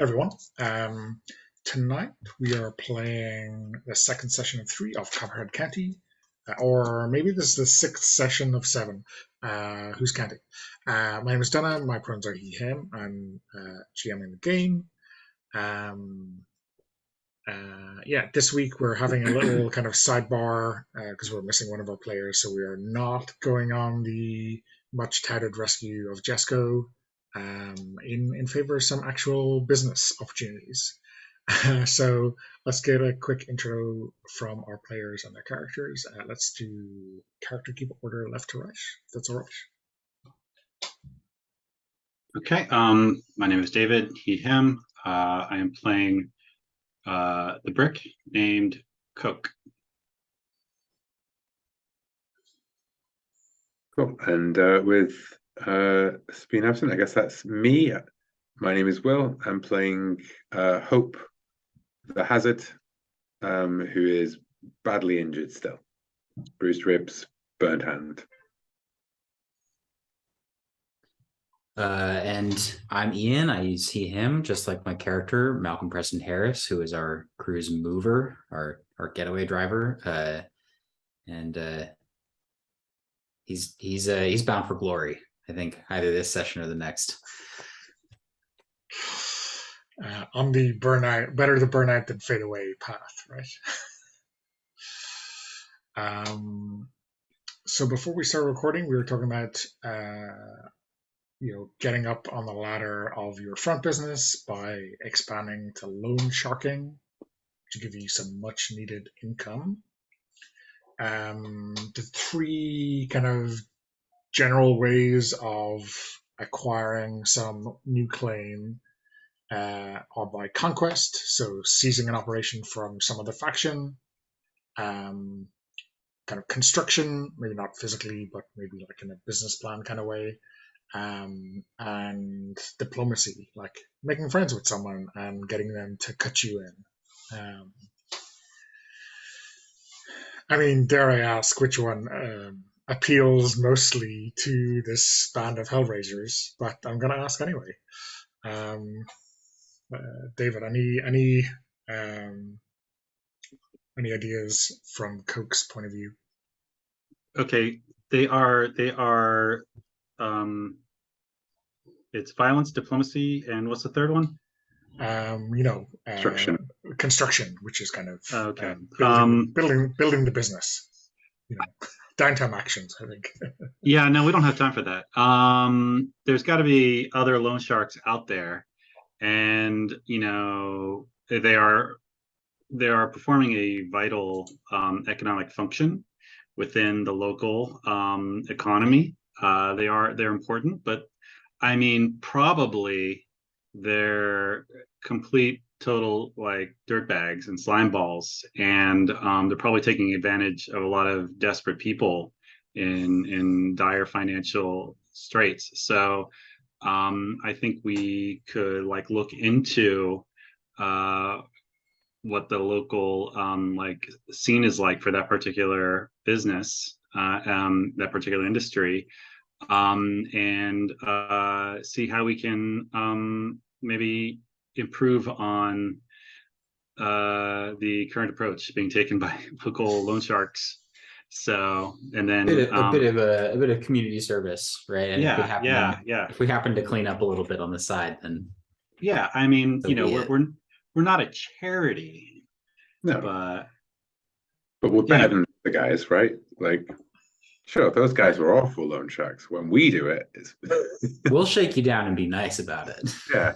everyone. Tonight we are playing the second session of three of Copperhead County, or maybe this is the sixth session of seven. Who's counting? My name is Donna. My pronouns are he, him. I'm GMing the game. Yeah, this week we're having a little kind of sidebar because we're missing one of our players, so we are not going on the much touted rescue of Jesco in favor of some actual business opportunities. So let's get a quick intro from our players and their characters. Let's do character keep order left to right. If that's all right. Okay. My name is David. He, him. I am playing the brick named Coke. Cool. And with being absent, I guess that's me. My name is Will. I'm playing Hope, the Hazard, who is badly injured still. Bruised ribs, burned hand. And I'm Ian. I use he, him, just like my character, Malcolm Preston Harris, who is our crew's mover, our getaway driver. And he's bound for glory, I think, either this session or the next. On the burnout, better the burnout than fade away path, right? So before we start recording, we were talking about getting up on the ladder of your front business by expanding to loan sharking to give you some much needed income. The three kind of general ways of acquiring some new claim are by conquest, so seizing an operation from some other faction, kind of construction, maybe not physically, but maybe like in a business plan kind of way, and diplomacy, like making friends with someone and getting them to cut you in. I mean, dare I ask which one appeals mostly to this band of Hellraisers? But I'm going to ask anyway. David, any ideas from Coke's point of view? Okay, they are. It's violence, diplomacy, and what's the third one? Construction, which is kind of okay. Building the business. Downtime actions, I think. Yeah, no, we don't have time for that. There's got to be other loan sharks out there, and they are performing a vital economic function within the local economy. They're important, but I mean, probably they're complete total like dirtbags and slime balls, and they're probably taking advantage of a lot of desperate people in dire financial straits. So I think we could look into what the local scene is like for that particular business, that particular industry, and see how we can maybe improve on the current approach being taken by local loan sharks. So, and then a bit of community service, right? And if we happen to clean up a little bit on the side, then I mean, we're not a charity, no, but we're better than the guys, right? Like, sure, those guys were awful loan sharks. When we do it, we'll shake you down and be nice about it. Yeah.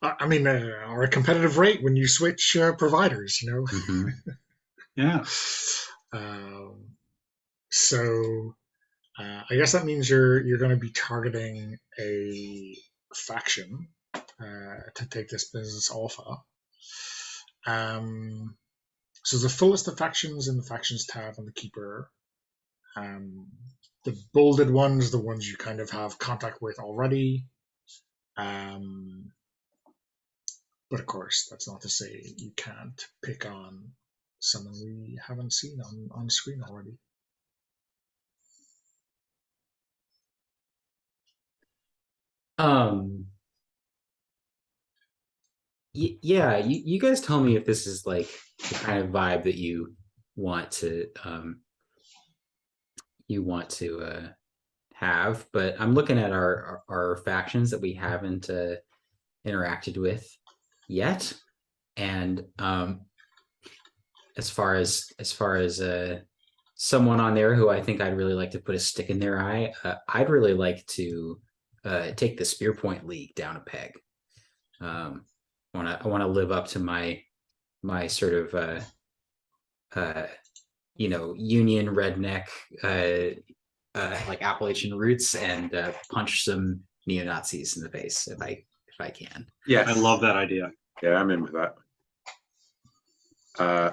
I mean, or a competitive rate when you switch providers, Mm-hmm. Yeah. So I guess that means you're going to be targeting a faction to take this business alpha. So the full list of factions in the factions tab on the Keeper. The bolded ones, the ones you kind of have contact with already. But of course, that's not to say you can't pick on someone we haven't seen on screen already. Yeah, you guys tell me if this is like the kind of vibe that want to you want to have. But I'm looking at our factions that we haven't interacted with yet, and as far as someone on there who I think I'd really like to put a stick in their eye, I'd really like to take the Spear Point League down a peg. I want to live up to my sort of Union redneck like Appalachian roots and punch some neo Nazis in the face if I can. Yes, I love that idea. Yeah, I'm in with that.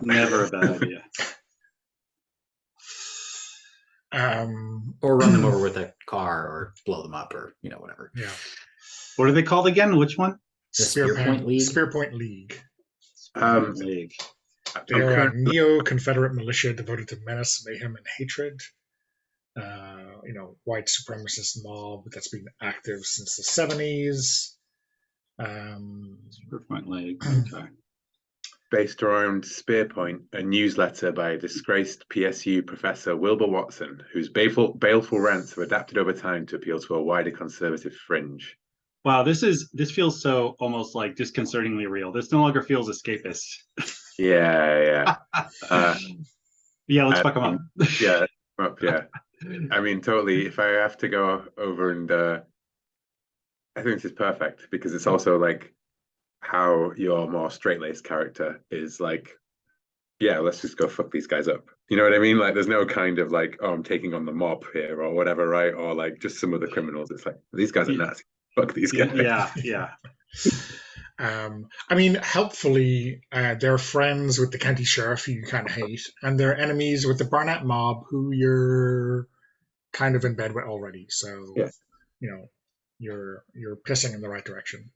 Never a bad idea. Or run them over with a car, or blow them up, or whatever. Yeah. What are they called again? Which one? The Spear Point League. Spear Point League. League. They're a neo-Confederate militia devoted to menace, mayhem, and hatred. White supremacist mob that's been active since the 70s. Spear Point League. Okay. Based around Spearpoint, a newsletter by disgraced PSU professor Wilbur Watson, whose baleful rants have adapted over time to appeal to a wider conservative fringe. Wow, this feels so almost like disconcertingly real. This no longer feels escapist. Yeah. Yeah, let's fuck them up. Yeah, yeah. I mean, totally. If I have to go over and I think this is perfect because it's also like how your more straight-laced character is like, yeah, let's just go fuck these guys up. You know what I mean? Like, there's no kind of like, oh, I'm taking on the mob here or whatever, right? Or like just some of the criminals. It's like, these guys are Nazis. Fuck these guys. Yeah. I mean, helpfully, they're friends with the county sheriff who you kind of hate, and they're enemies with the Barnett mob who you're kind of in bed with already. So, yeah. You're pissing in the right direction.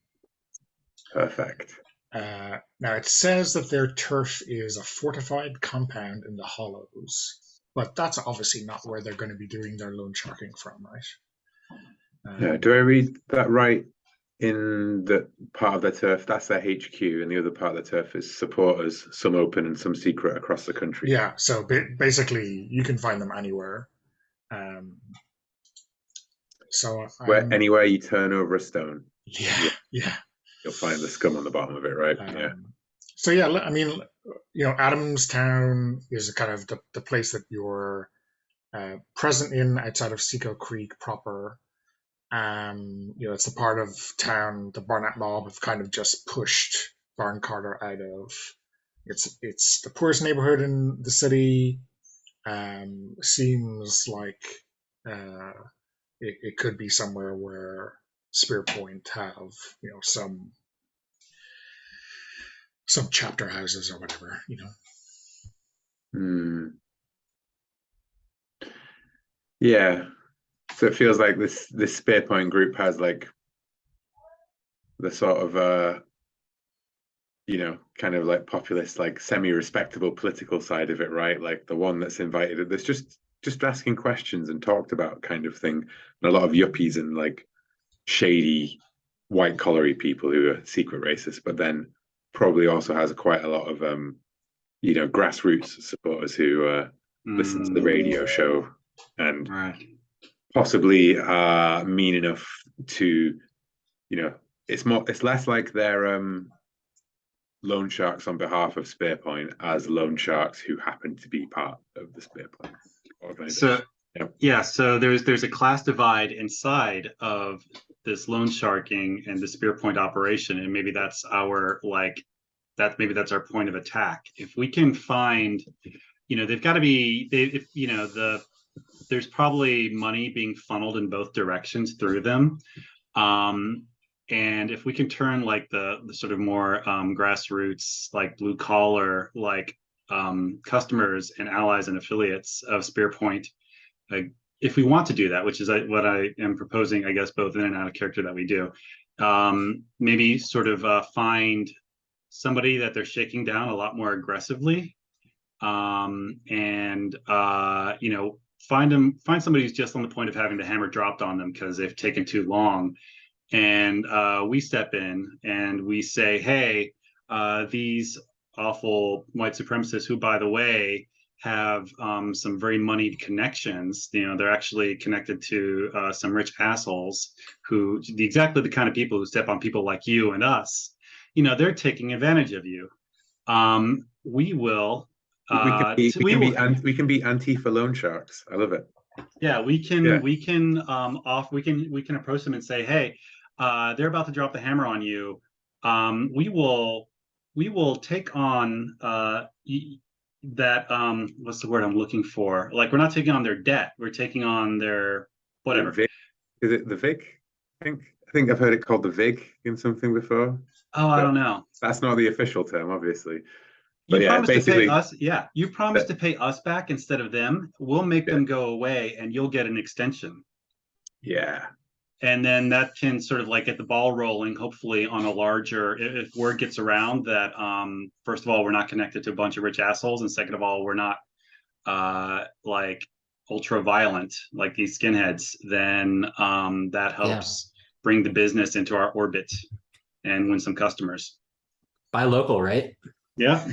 Perfect. Now it says that their turf is a fortified compound in the Hollows, but that's obviously not where they're going to be doing their loan sharking from, right? Yeah. Do I read that right? In the part of their turf, that's their HQ, and the other part of the turf is supporters, some open and some secret across the country. Yeah. So basically, you can find them anywhere. Anywhere you turn over a stone. Yeah. You'll find the scum on the bottom of it, right? Yeah. So yeah, I mean, Adamstown is kind of the place that you're present in outside of Seco Creek proper. It's the part of town the Barnett mob have kind of just pushed Barn Carter out of. It's the poorest neighborhood in the city. Seems like it could be somewhere where Spear Point have some chapter houses or whatever. Yeah. So it feels like this Spearpoint group has like the sort of kind of like populist, like semi-respectable political side of it, right? Like the one that's invited. There's just asking questions and talked about kind of thing. And a lot of yuppies and like shady white collary people who are secret racists, but then probably also has quite a lot of grassroots supporters who listen to the radio show and possibly mean enough to, it's less like they're loan sharks on behalf of Spearpoint as loan sharks who happen to be part of the Spearpoint organization. So so there's a class divide inside of this loan sharking and the Spearpoint operation, and maybe that's our that's our point of attack. If we can find, they've got to be, there's probably money being funneled in both directions through them. And if we can turn like the sort of more grassroots, like blue collar, like customers and allies and affiliates of Spearpoint, if we want to do that, which is what I am proposing, I guess, both in and out of character that we do, maybe sort of find somebody that they're shaking down a lot more aggressively, and find somebody who's just on the point of having the hammer dropped on them because they've taken too long, and we step in and we say, hey, these awful white supremacists, who, by the way, have some very moneyed connections. They're actually connected to some rich assholes who, exactly the kind of people who step on people like you and us. They're taking advantage of you. We will. We can be Antifa loan sharks. I love it. Yeah, we can Yeah. we can we can approach them and say, hey, they're about to drop the hammer on you. We will take on that what's the word I'm looking for? Like, we're not taking on their debt, we're taking on their whatever. Is it the VIG? I think I've heard it called the VIG in something before. Oh, I don't know. That's not the official term, obviously. You But yeah, promised to pay basically, us. Yeah, you promised to pay us back instead of them. We'll make Yeah. them go away, and you'll get an extension. yeah, And then that can sort of like get the ball rolling, hopefully on a larger, if word gets around that, first of all, we're not connected to a bunch of rich assholes, and second of all, we're not like ultra violent like these skinheads, then that helps bring the business into our orbit and win some customers. Buy local, right? Yeah.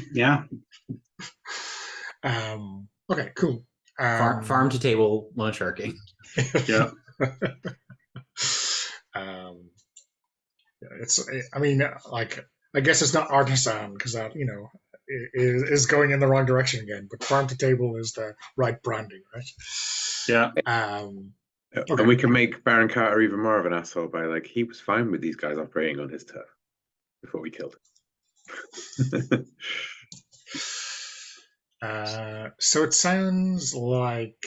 Okay, cool. Farm to table loan sharking. Yeah. It's, I mean, like, I guess it's not artisan because that, is going in the wrong direction again. But farm to table is the right branding, right? Yeah. Okay. And we can make Baron Carter even more of an asshole by, like, he was fine with these guys operating on his turf before we killed him. So it sounds like,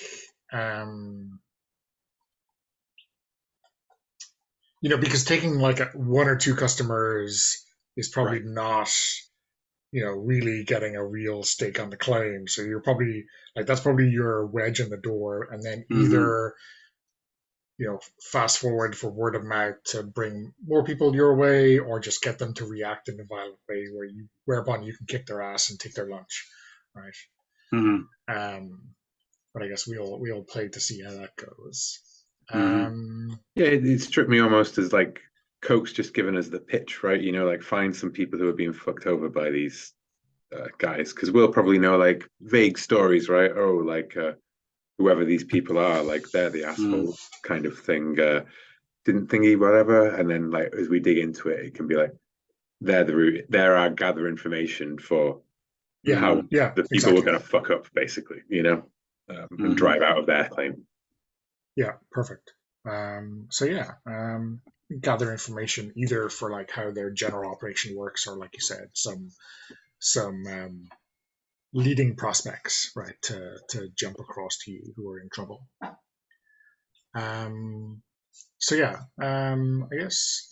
because taking like one or two customers is probably not, really getting a real stake on the claim. So you're probably that's probably your wedge in the door, and then either fast forward for word of mouth to bring more people your way, or just get them to react in a violent way whereupon you can kick their ass and take their lunch, right? But I guess we'll play to see how that goes. Yeah, it struck me almost as like Coke's just given us the pitch, right? Like, find some people who are being fucked over by these guys, because we'll probably know like vague stories, right? Oh, like whoever these people are, like they're the asshole kind of thing. Didn't thingy whatever, and then like as we dig into it, it can be like they're our gather information for how the people were going to fuck up, basically, and drive out of their claim. Yeah, perfect. Gather information either for like how their general operation works, or like you said, some leading prospects, right, to jump across to you who are in trouble. I guess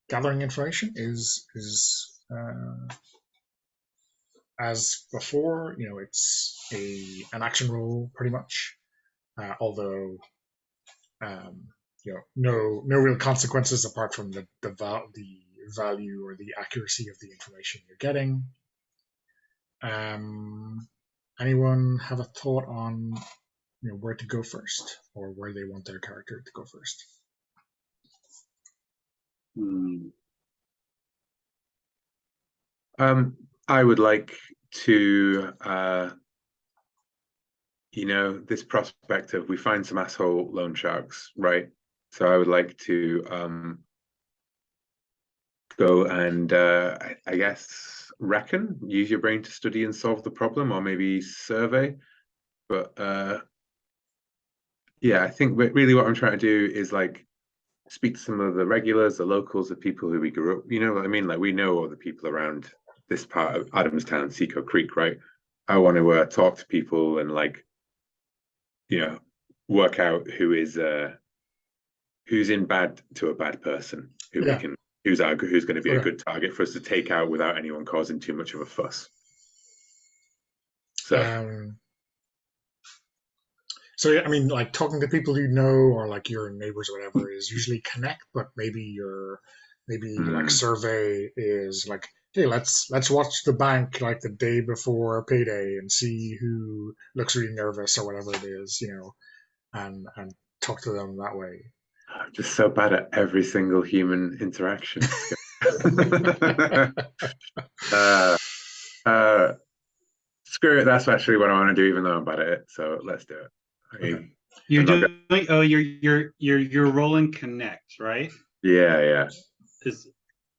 gathering information is as before. It's an action roll pretty much, although no real consequences apart from the value or the accuracy of the information you're getting. Anyone have a thought on where to go first, or where they want their character to go first? I would like to this prospect of we find some asshole loan sharks, right? So I would like to go and I guess use your brain to study and solve the problem, or maybe survey. But I think really what I'm trying to do is like speak to some of the regulars, the locals, the people who we grew up, you know what I mean? Like, we know all the people around this part of Adamstown, Seco Creek, right? I want to talk to people and like, work out who's in bad to a bad person, who's going to be a good target for us to take out without anyone causing too much of a fuss. So I mean, like, talking to people you know, or like your neighbors or whatever, is usually connect, but maybe like survey is like, hey, let's watch the bank like the day before payday and see who looks really nervous or whatever it is, and talk to them that way. I'm just so bad at every single human interaction. uh, uh, Screw it. That's actually what I want to do, even though I'm bad at it. So let's do it. Okay. You're I'm not gonna, doing. Oh, you're rolling connect, right? yeah. Is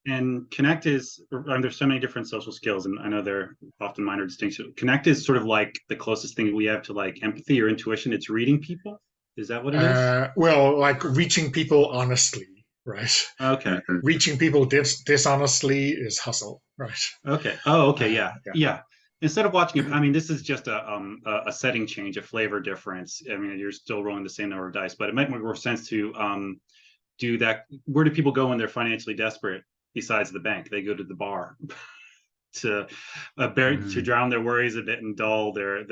and connect is. There's so many different social skills, and I know they're often minor distinctions. Connect is sort of like the closest thing we have to like empathy or intuition. It's reading people. Is that what it is? Well, like reaching people honestly, right? Okay. Mhm. Reaching people dishonestly is hustle, right? Okay. Oh, okay. Yeah. Yeah. Yeah. Instead of watching it, I mean, this is just a setting change, a flavor difference. I mean, you're still rolling the same number of dice, but it might make more sense to do that. Where do people go when they're financially desperate? Besides the bank, they go to the bar to to drown their worries a bit and dull their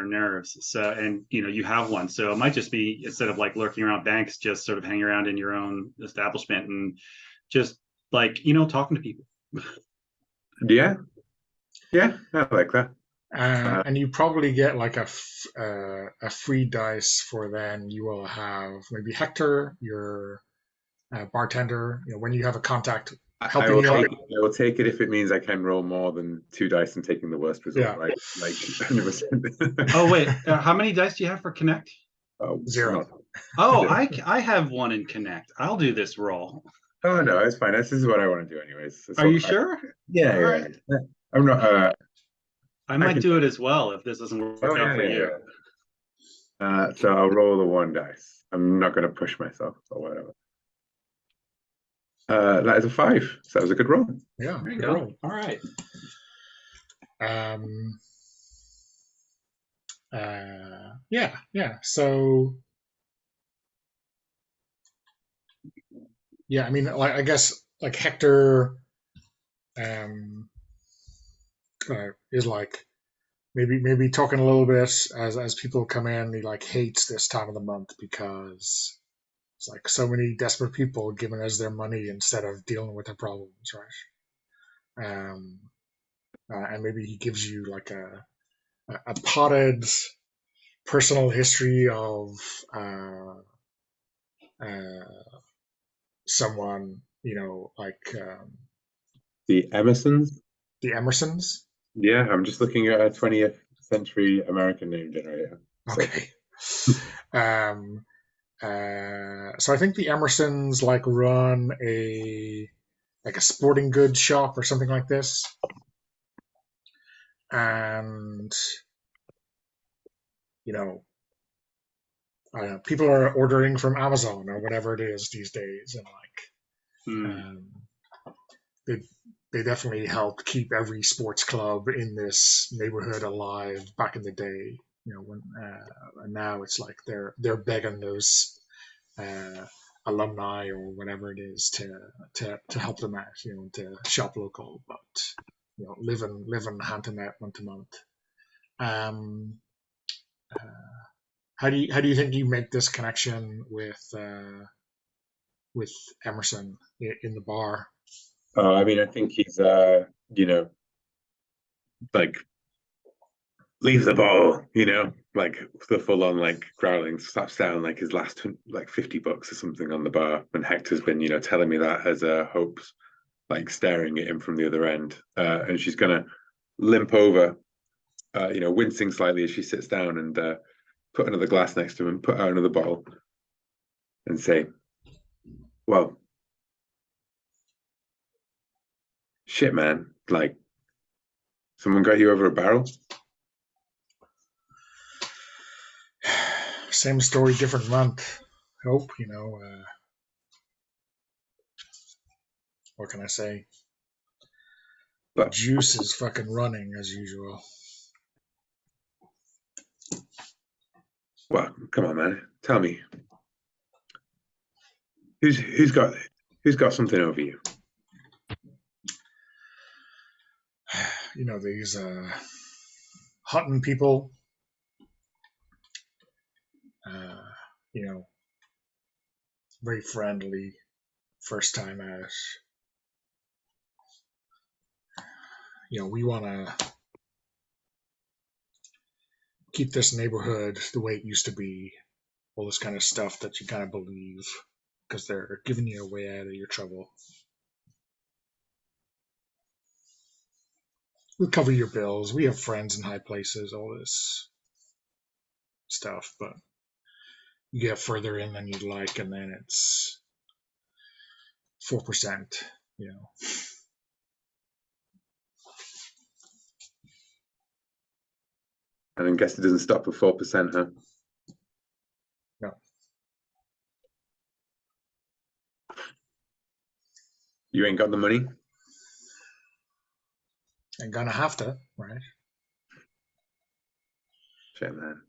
nerves. So, and you have one, so it might just be, instead of like lurking around banks, just sort of hang around in your own establishment and just like talking to people. Yeah, I like that. And you probably get like a free dice for then you will have maybe Hector, your bartender. When you have a contact I helping will you out. take it. I will take it if it means I can roll more than 2 dice and taking the worst result, Yeah. right? Like 100%. Oh wait, how many dice do you have for Connect? Oh, 0. Oh, Zero. I have one in Connect. I'll do this roll. Oh no, it's fine. This is what I want to do anyways. Are you sure? Yeah, All right. I'm not. I I might can. do it as well if this doesn't work Oh out for you. So I'll roll the 1 dice. I'm not going to push myself or whatever. That is a 5. So that was a good roll. Yeah, There you good go. roll. All right. Yeah. So yeah, I mean, like I guess like Hector is like maybe talking a little bit as people come in. He like hates this time of the month because it's like so many desperate people giving us their money instead of dealing with their problems, right? And maybe he gives you like a potted personal history of uh, someone, like The Emersons. the Emersons. Yeah, I'm just looking at a 20th century American name generator. So, Okay. um, so I think the Emersons like run a sporting goods shop or something like this, and you know, people are ordering from Amazon or whatever it is these days, and they they definitely helped keep every sports club in this neighborhood alive back in the day. When and now it's like they're begging those uh, alumni or whatever it is to help them out, to shop local, but living hand to mouth, month to month. Um, uh, how do you think you make this connection with Emerson in the bar? I mean, I think he's, like leave the ball, like the full on like growling, slaps down like his last like $50 or something on the bar. And Hector's been, telling me that as Hope's like staring at him from the other end, and she's gonna limp over, wincing slightly as she sits down and put another glass next to him, put out another bottle, and say, "Well, shit, man, like someone got you over a barrel." Same story, different month. Hope, what can I say? But Juice is fucking running as usual. well, come on, man, tell me, who's got something over you? These hunting people, you know, very friendly, first time out. We want to keep this neighborhood the way it used to be, all this kind of stuff that you kind of believe. because they're giving you a way out of your trouble. We'll cover your bills. We have friends in high places, all this stuff, but you get further in than you'd like, and then it's 4%, you know. And I guess it doesn't stop at 4%, huh? No. You ain't got the money? And gonna have to, right? Shit, man.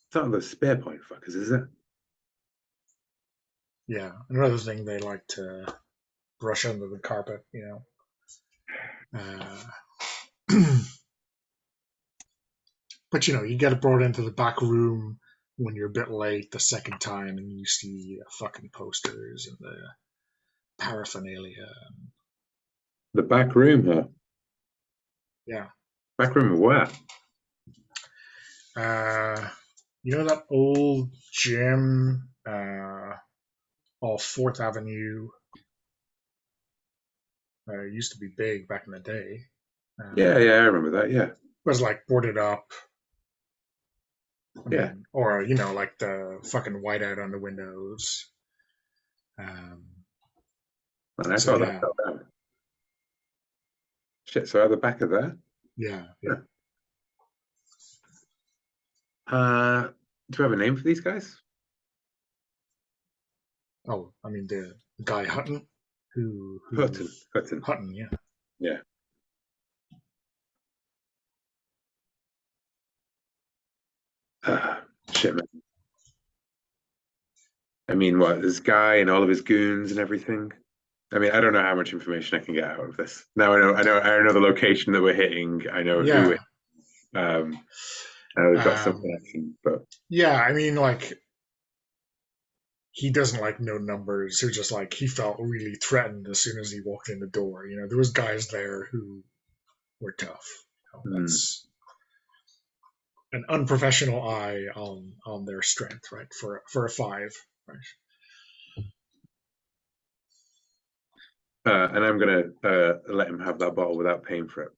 It's not those spare point fuckers, is it? Yeah. Another thing they like to brush under the carpet, you know. But, you know, you get it brought into the back room when you're a bit late the second time, and you see fucking posters and the paraphernalia. The back room, huh? Yeah. Back room of where? You know that old gym off 4th Avenue? It used to be big back in the day. Yeah, I remember that, yeah. It was like boarded up. I Yeah. mean, or, you know, like the fucking whiteout on the windows. And I So, thought yeah. that fell down. Shit, so at the back of there? Yeah. Do we have a name for these guys? Oh, I mean, the guy Hutton, who Hutton. Hutton, yeah. Yeah. Shit, man. I mean, what, this guy and all of his goons and everything? I mean, I don't know how much information I can get out of this. Now I know the location that we're hitting. I know who it. I know we've got some connection, but yeah, I mean, like, he doesn't like no numbers. Who just like he felt really threatened as soon as he walked in the door. You know, there was guys there who were tough. You know, that's an unprofessional eye on their strength, right? For a 5, right? And I'm gonna let him have that bottle without paying for it.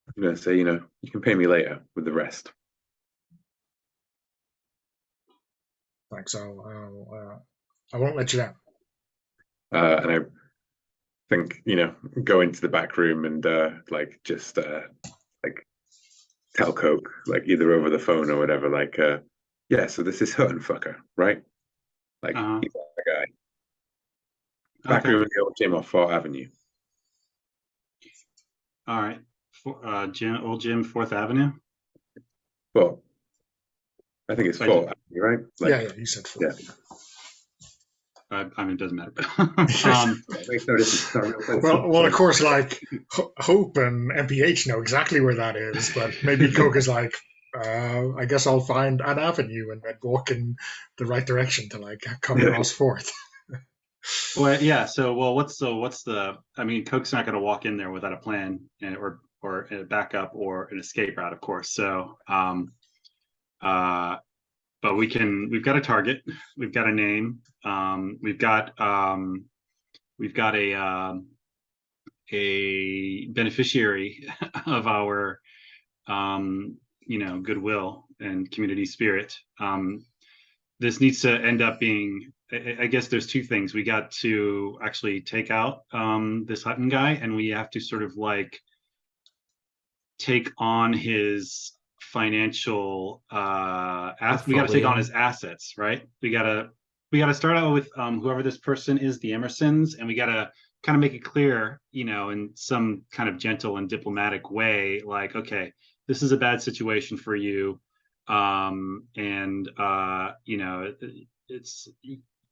I'm gonna say, you know, you can pay me later with the rest. Thanks. I won't let you down. And I think, you know, go into the back room and like just like tell Coke, like either over the phone or whatever, like yeah, so this is Hutton fucker, right? Like he's that guy. Back room in the old gym off 4th Avenue. All right. Old gym, 4th Avenue. Well, I think it's 4th Avenue, right? Like, yeah, you said 4th. Yeah. I mean, it doesn't matter. It makes no difference. Well, of course, like Hope and MPH know exactly where that is, but maybe Coke is like, I guess I'll find an avenue and then walk in the right direction to like come across 4th. Well, yeah. So, what's the? I mean, Coke's not going to walk in there without a plan and or a backup or an escape route, of course. So, but we've got a target, we've got a name, we've got a beneficiary of our you know, goodwill and community spirit. This needs to end up being, I guess there's 2 things. We got to actually take out this Hutton guy, and we have to sort of like take on his financial we got to take on his assets, right? We got to start out with whoever this person is, the Emersons, and we got to kind of make it clear, you know, in some kind of gentle and diplomatic way, like, okay, this is a bad situation for you, and you know, it's,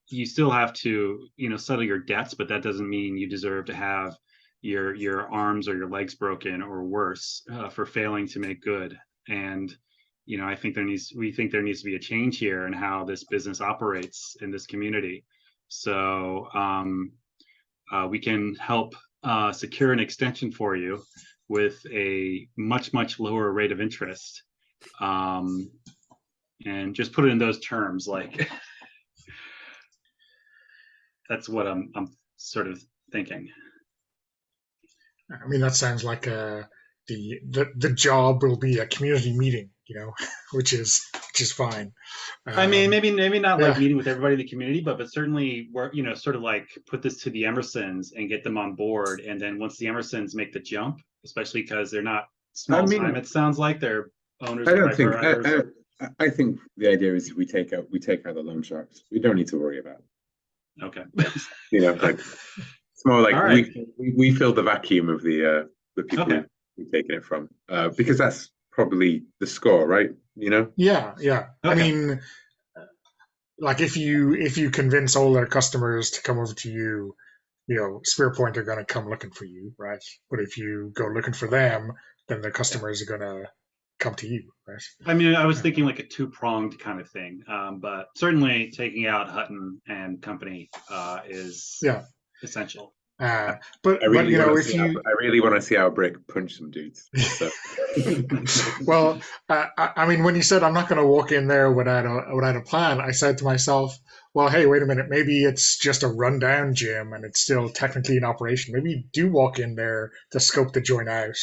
you still have to, you know, settle your debts, but that doesn't mean you deserve to have your arms or your legs broken or worse for failing to make good. And, you know, we think there needs to be a change here in how this business operates in this community. So we can help secure an extension for you with a much lower rate of interest, and just put it in those terms, like That's what I'm sort of thinking. I mean, that sounds like the job will be a community meeting, which is fine. I mean, maybe not like Yeah. meeting with everybody in the community, but certainly work, sort of like put this to the Emersons and get them on board. And then once the Emersons make the jump, especially because they're not I small mean, time, it sounds like they're owners I of don't think. typewriters. I think the idea is we take out the loan sharks. We don't need to worry about it. Okay. Like it's more like All right. we fill the vacuum of the people Okay. we've taken it from, because that's probably the score, right? Yeah. Okay. I mean, like if you convince all their customers to come over to you, Spear Point are going to come looking for you, right? But if you go looking for them, then the customers are going to come to you, right? I mean, I was thinking like a two-pronged kind of thing, but certainly taking out Hutton and company is essential. But I really want to see our brick punch some dudes. So. Well, I mean, when you said I'm not going to walk in there without a plan, I said to myself, well, hey, wait a minute, maybe it's just a rundown gym and it's still technically in operation. Maybe you do walk in there to scope the joint out.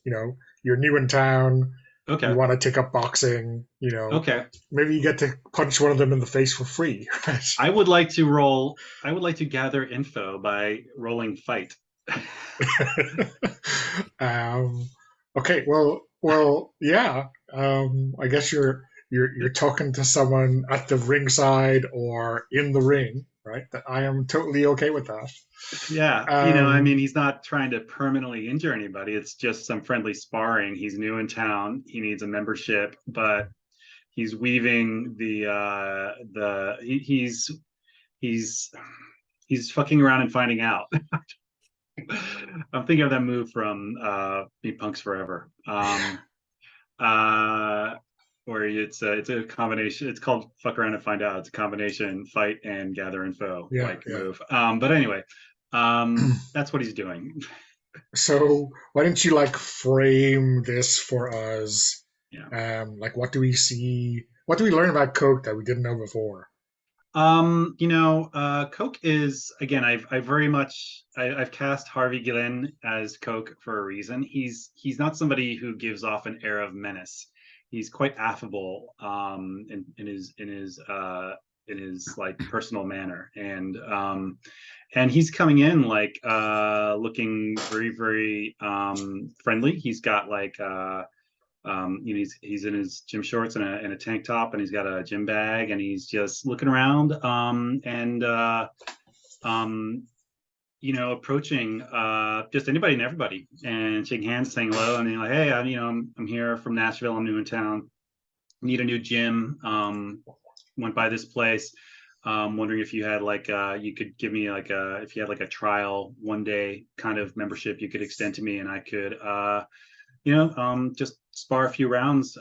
You're new in town. Okay. You want to take up boxing. Okay. Maybe you get to punch one of them in the face for free. Right? I would like to gather info by rolling fight. Okay. Well, yeah. I guess you're talking to someone at the ringside or in the ring, right? I am totally okay with that. Yeah, I mean, he's not trying to permanently injure anybody. It's just some friendly sparring. He's new in town. He needs a membership, but he's weaving he's fucking around and finding out. I'm thinking of that move from Beat Punks Forever. Where it's a combination. It's called fuck around and find out. It's a combination fight and gather info move. But anyway, that's what he's doing. So why don't you frame this for us? Yeah. What do we see? What do we learn about Coke that we didn't know before? Coke is, again, I've cast Harvey Glenn as Coke for a reason. He's not somebody who gives off an air of menace. He's quite affable in his like personal manner, and he's coming in looking very, very friendly. He's got he's in his gym shorts and a tank top, and he's got a gym bag, and he's just looking around approaching just anybody and everybody and shaking hands, saying hello, and like, hey, I'm here from Nashville. I'm new in town. Need a new gym. Went by this place. Wondering if you had you could give me if you had a trial 1 day kind of membership you could extend to me, and I could just spar a few rounds,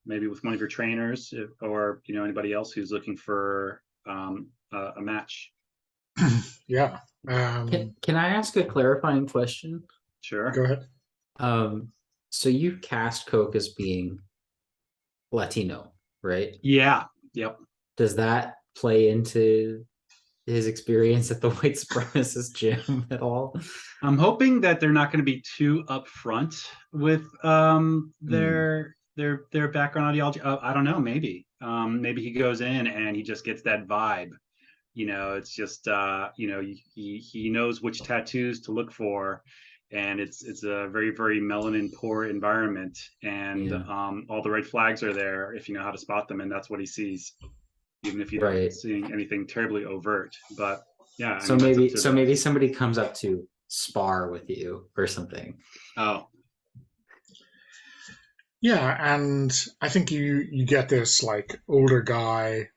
maybe with one of your trainers or anybody else who's looking for a match. Yeah. Can I ask a clarifying question? Sure. Go ahead. So you cast Coke as being Latino, right? Yeah. Yep. Does that play into his experience at the white supremacist gym at all? I'm hoping that they're not going to be too upfront with their background ideology. I don't know. Maybe he goes in and he just gets that vibe. It's just he knows which tattoos to look for, and it's a very, very melanin poor environment, and all the red flags are there if you know how to spot them, and that's what he sees, even if you don't seeing anything terribly overt. But yeah. So maybe somebody comes up to spar with you or something. Oh. Yeah, and I think you get this older guy,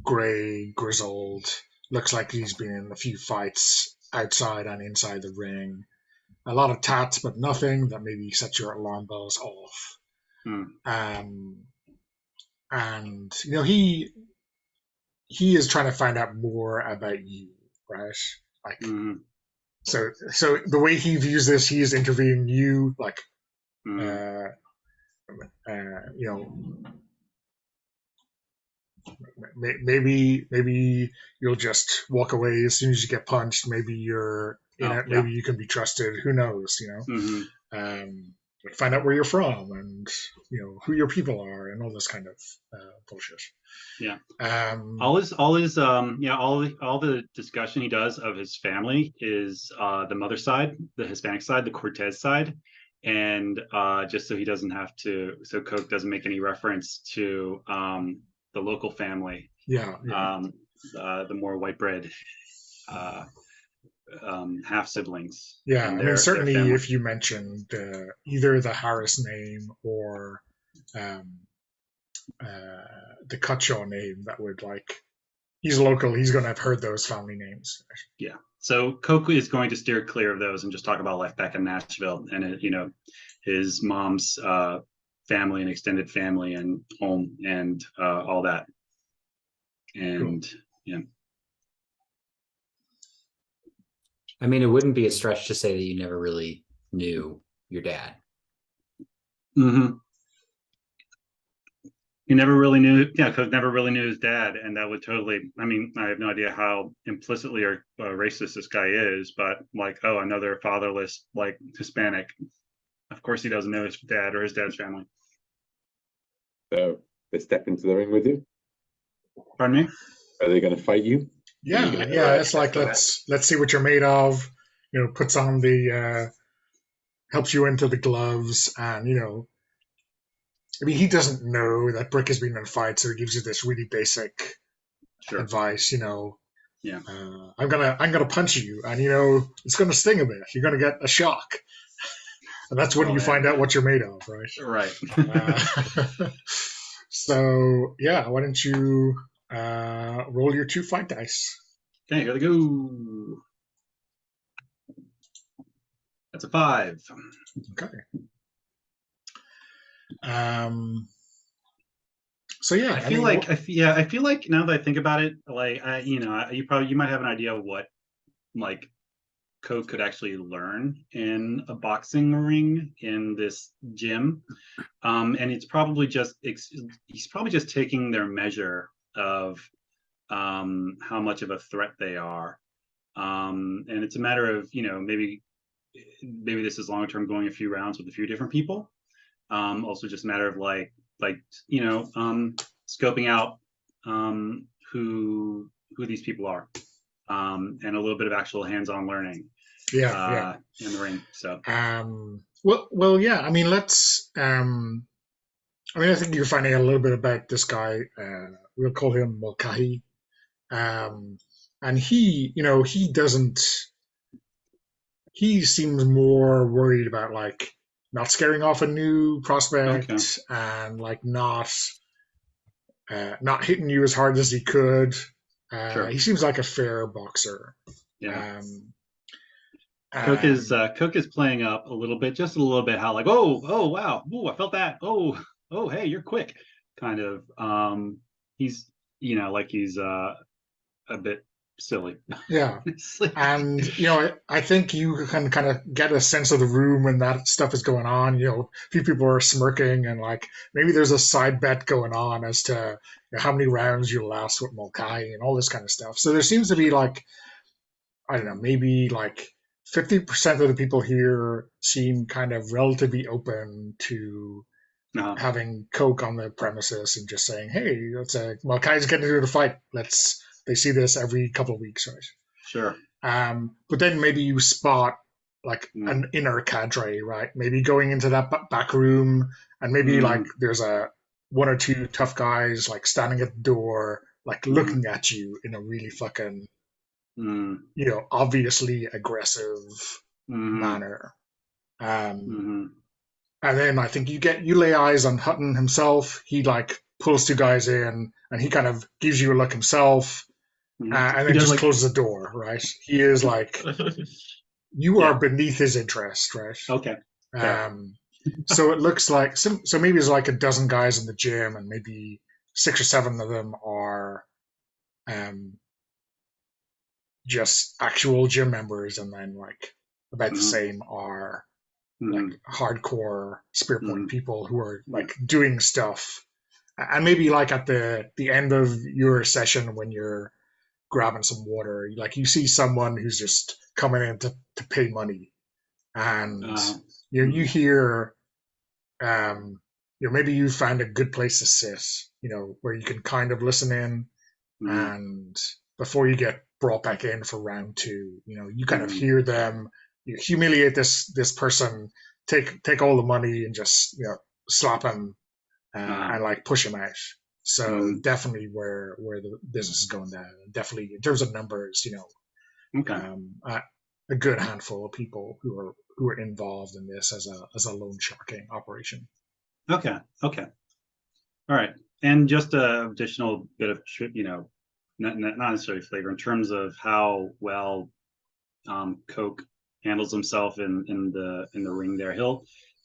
gray, grizzled, looks like he's been in a few fights outside and inside the ring. A lot of tats, but nothing that maybe sets your alarm bells off. And he is trying to find out more about you, right? So the way he views this, he is interviewing you, maybe you'll just walk away as soon as you get punched. Maybe you're in it. Maybe you can be trusted. Who knows? Find out where you're from and who your people are and all this kind of bullshit. Yeah. All the discussion he does of his family is the mother side, the Hispanic side, the Cortez side, and just so he doesn't have to, so Coke doesn't make any reference to the local family. The more white bread half siblings. Yeah, I mean, certainly if you mentioned either the Harris name or the Cutshaw name, that would he's local, he's going to have heard those family names. Yeah. So Coke is going to steer clear of those and just talk about life back in Nashville and his mom's family and extended family and home and all that. And cool. Yeah. I mean, it wouldn't be a stretch to say that you never really knew your dad. Mm-hmm. He never really knew, Cook never really knew his dad, and that would totally, I mean, I have no idea how implicitly or racist this guy is, but another fatherless, Hispanic. Of course he doesn't know his dad or his dad's family. So they step into the ring with you? Pardon me? Are they going to fight you? Yeah. It's let's see what you're made of. Puts on the helps you into the gloves, and I mean, he doesn't know that Brick has been in a fight, so he gives you this really basic advice. Yeah. I'm gonna punch you, and it's gonna sting a bit. You're gonna get a shock, and that's when you find out what you're made of, right? Right. So yeah, why don't you roll your 2 fight dice? Okay, here they go. That's a 5. Okay. So yeah, I feel like now that I think about it, you might have an idea of what Coke could actually learn in a boxing ring in this gym, and he's probably just taking their measure of how much of a threat they are, and it's a matter of maybe this is long term, going a few rounds with a few different people. Also just a matter of scoping out who these people are, and a little bit of actual hands-on learning in the ring. So well yeah, I mean, let's I think you're finding out a little bit about this guy. We'll call him Mulcahy, and he seems more worried about not scaring off a new prospect, and not hitting you as hard as he could. He seems like a fair boxer. Yeah. Cook is playing up a little bit, just a little bit. How oh wow, ooh, I felt that. Oh hey, you're quick. Kind of. He's he's a bit silly. Yeah. And I think you can kind of get a sense of the room when that stuff is going on. A few people are smirking, and maybe there's a side bet going on as to how many rounds you'll last with Mulcahy and all this kind of stuff. So there seems to be I don't know, maybe 50% of the people here seem kind of relatively open to having Coke on the premises and just saying, hey, Mulcahy's getting into the fight. They see this every couple of weeks, right? Sure. But then maybe you spot an inner cadre, right? Maybe going into that back room, and maybe there's one or two tough guys standing at the door, looking at you in a really fucking, obviously aggressive manner. And then I think you lay eyes on Hutton himself. He pulls 2 guys in, and he kind of gives you a look himself. And then just closes the door, right? He is you are beneath his interest, right? Okay. So it looks so maybe there's a dozen guys in the gym, and maybe 6 or 7 of them are just actual gym members, and then about the same are hardcore Spear Point people who are doing stuff And maybe like at the end of your session when you're grabbing some water, like you see someone who's just coming in to pay money, and Uh, you mhm, hear maybe you find a good place to sit, where you can kind of listen in, mhm, and before you get brought back in for round two, you kind of mhm. hear them, you humiliate this person, take all the money and just slap him, Uh, and like push him out. So mhm. definitely where the business is going down. Definitely in terms of numbers, Okay. a good handful of people who are involved in this as a loan sharking operation. Okay. Okay. All right. And just a additional bit of, not necessarily flavor in terms of how well Coke handles himself in the ring there.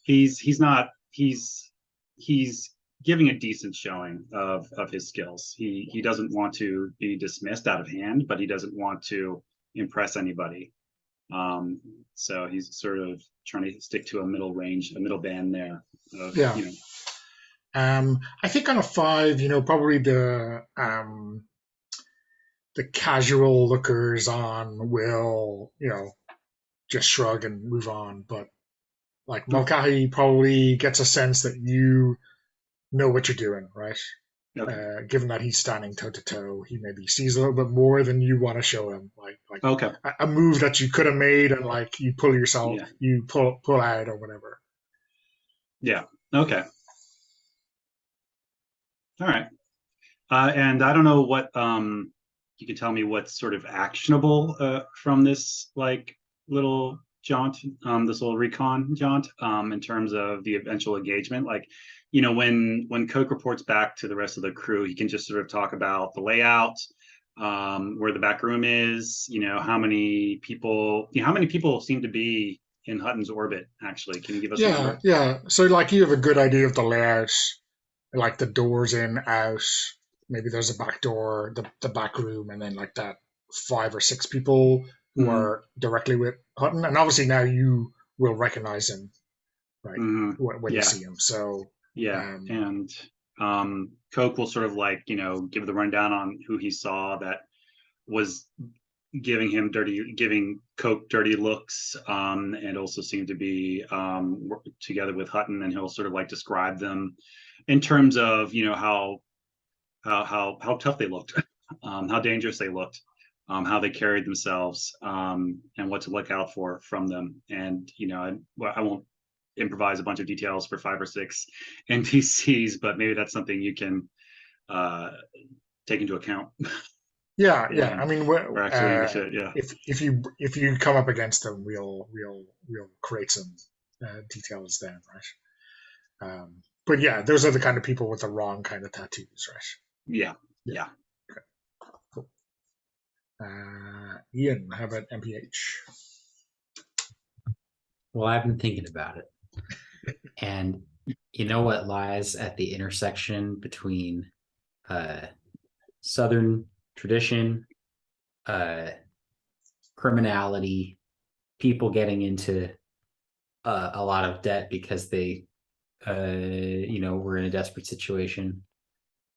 He's giving a decent showing of his skills. He doesn't want to be dismissed out of hand, but he doesn't want to impress anybody. Um, so he's sort of trying to stick to a middle range, a middle band there of, Yeah. I think on a five, probably the casual lookers on will, just shrug and move on. But like Mulcahy probably gets a sense that you know what you're doing, right? okay. Given that he's standing toe to toe, he maybe sees a little bit more than you want to show him, like Okay. a move that you could have made, and like Yeah. you pull out or whatever. Yeah. Okay. All right. And I don't know what you can tell me what's sort of actionable from this like little jaunt, this little recon jaunt, in terms of the eventual engagement. Like, when Coke reports back to the rest of the crew, he can just sort of talk about the layout, where the back room is, how many people seem to be in Hutton's orbit, actually. Can you give us a Yeah, number? yeah. So like you have a good idea of the layout, like the doors in, out. Maybe there's a back door, the back room, and then like that 5 or 6 people who Mm-hmm. are directly with Hutton. And obviously now you will recognize him, right, Mm-hmm. when you Yeah. see him. So, Yeah, um, and Coke will sort of like, give the rundown on who he saw that was giving Coke dirty looks, and also seemed to be together with Hutton, and he'll sort of like describe them in terms of, how tough they looked, how dangerous they looked, how they carried themselves, and what to look out for from them. And I won't improvise a bunch of details for 5 or 6 NPCs, but maybe that's something you can uh, take into account yeah, yeah. I when mean, we're actually in the shit. Yeah. if you come up against him, we'll create some details then, right? But yeah, those are the kind of people with the wrong kind of tattoos, right? Yeah. Yeah. Yeah. Okay. Cool. Ian, how about MPH? Well, I've been thinking about it. And you know what lies at the intersection between uh, Southern tradition, uh, criminality, people getting into a lot of debt because they, were in a desperate situation.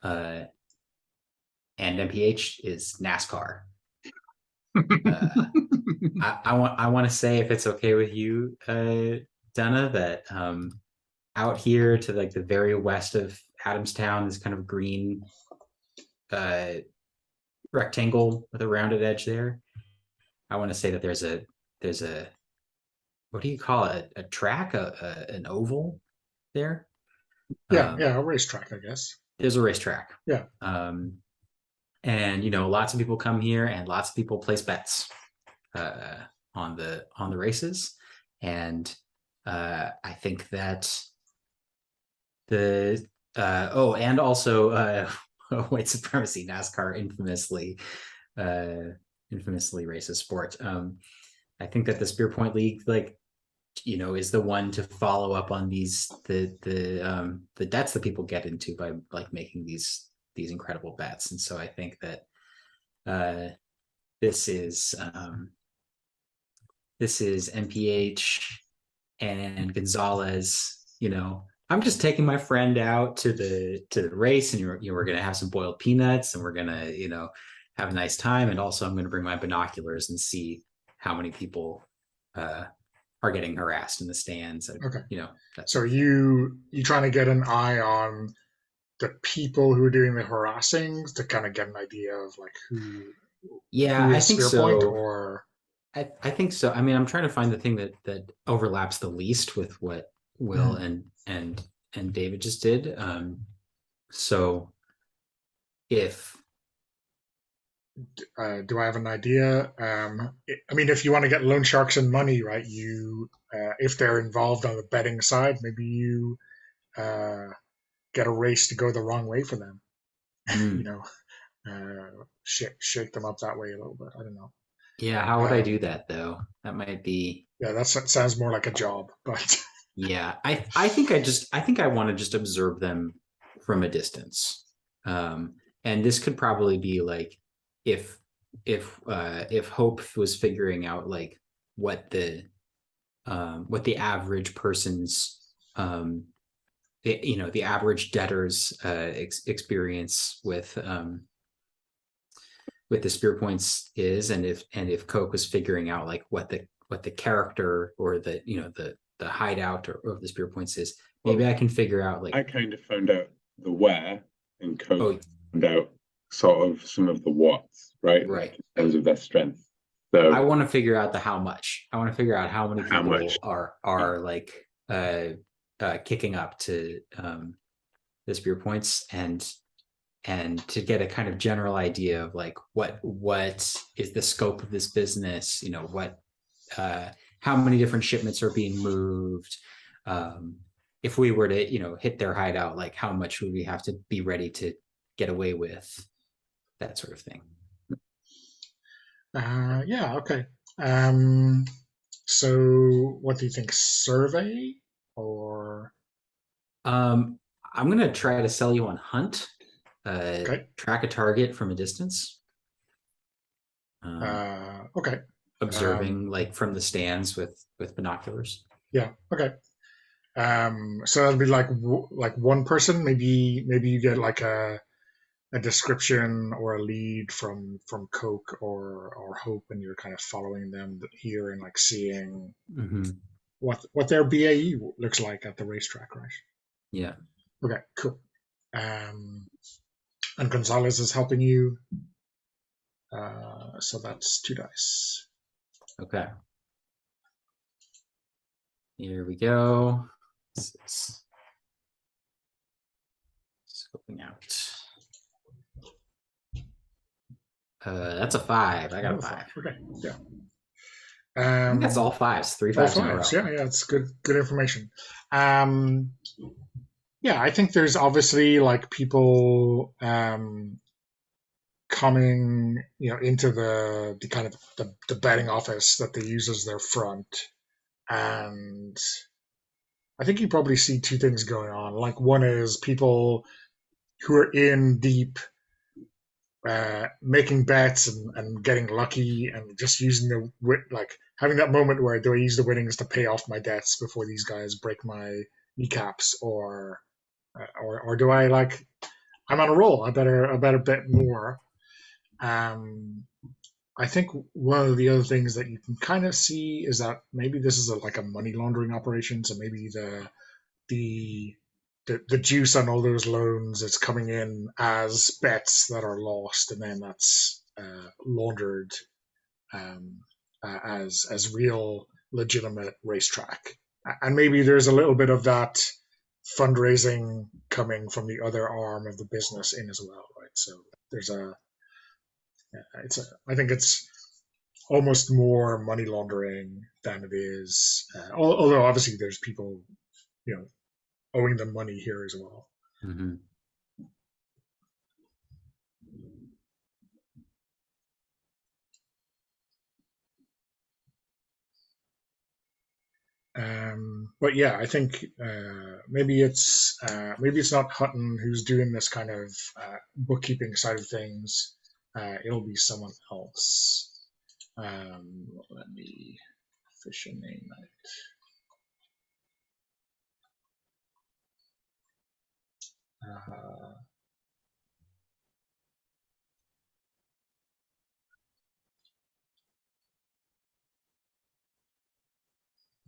Uh, and MPH is NASCAR. I want to say, if it's okay with you, Dana, that out here to like the very west of Adamstown, this kind of green uh, rectangle with a rounded edge there. I want to say that there's a what do you call it? A track, an oval there. Yeah, Um, yeah, a racetrack, I guess. there's a racetrack. Yeah. And lots of people come here, and lots of people place bets uh, on the races. And I think that the and also white supremacy, NASCAR infamously racist sport. I think that the Spear Point League, like, is the one to follow up on the debts that people get into by like making these incredible bets. And so I think that uh, this is MPH and Gonzalez, I'm just taking my friend out to the race, and we're gonna have some boiled peanuts, and we're gonna have a nice time, and also I'm gonna bring my binoculars and see how many people are getting harassed in the stands. Okay. That So sort of thing. you trying to get an eye on the people who are doing the harassing to kind of get an idea of like Yeah, who I is think spear point so. or I think so. I mean, I'm trying to find the thing that overlaps the least with what Will Mhm. and David just did. So if do I have an idea? I mean, if you want to get loan sharks and money, right? If they're involved on the betting side, maybe you uh, get a race to go the wrong way for them. You hmm, know, shake them up that way a little bit. I don't know. yeah, how would I do Um, that though? That might be yeah, that sounds more like a job, but yeah. I think I want to just observe them from a distance. And this could probably be like if if Hope was figuring out like what the average person's the average debtor's experience with the spear points is, and if Coke was figuring out like what the character or the hideout or the spear points is, Well, maybe I can figure out like, I kind of found out the where, and Coke oh, found out sort of some of the whats, right? Like right. in terms of their strength. I So want to figure out the how much. I want to figure out how many how much? people are like kicking up to the spear points, and to get a kind of general idea of like what is the scope of this business, what how many different shipments are being moved, um, if we were to hit their hideout, like how much would we have to be ready to get away with, that sort of thing. yeah, okay. Um, so what do you think? Survey or I'm gonna try to sell you on hunt, okay? track a target from a distance, Okay. observing like from the stands with binoculars. Yeah. Okay. So that'd be like like one person. Maybe you get like a description or a lead from Coke or Hope, and you're kind of following them here and like seeing Mm-hmm. what their BAE looks like at the racetrack, right? Yeah. Okay. Cool. Um, and Gonzalez is helping you. So that's 2 dice. Okay. Here we go. This is scoping out. That's a 5. I got a Another 5. five. Okay. Yeah. I think that's all Um, fives. Three all fives in a row. fives. Yeah. Yeah. It's good information. Um, yeah. I think there's obviously like people coming, into the kind of the betting office that they use as their front, and I think you probably see two things going on. Like one is people who are in deep, making bets and getting lucky and just using like having that moment where do I use the winnings to pay off my debts before these guys break my kneecaps, or do I like I'm on a roll, I better bet more. Um, I think one of the other things that you can kind of see is that maybe this is like a money laundering operation. So maybe the the juice on all those loans is coming in as bets that are lost, and then that's laundered um, as real legitimate racetrack. And maybe there's a little bit of that fundraising coming from the other arm of the business in as well, right? So there's I think it's almost more money laundering than it is. Although obviously there's people, you know, owing them money here as well. Mm-hmm. But yeah, I think maybe it's not Hutton who's doing this kind of bookkeeping side of things. It'll be someone else. Let me fish a name.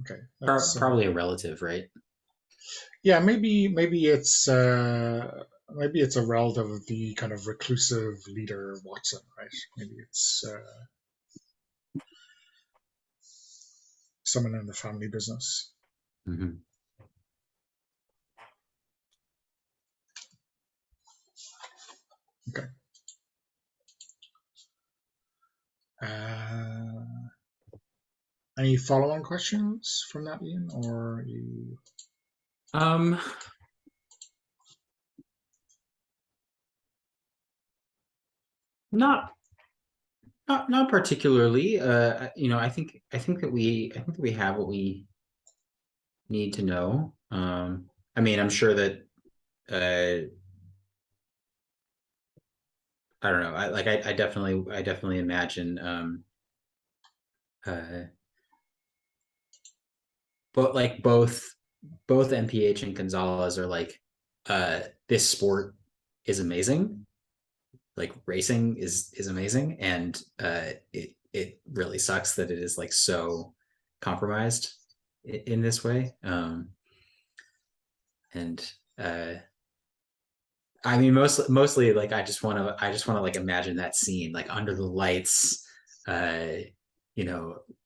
Okay, that's Probably a relative, right? yeah. Maybe it's a relative of the kind of reclusive leader Watson, right? Maybe it's someone in the family business. Mm-hmm. Okay. Any follow-on questions from that, Ian, or you? Not not particularly. I think that we have what we need to know. I mean, I'm sure that I don't know. I definitely imagine uh but like both MPH and Gonzalez are like this sport is amazing. Like racing is amazing, and it really sucks that it is like so compromised in this way. And I mean, mostly like I just want to like imagine that scene like under the lights, uh,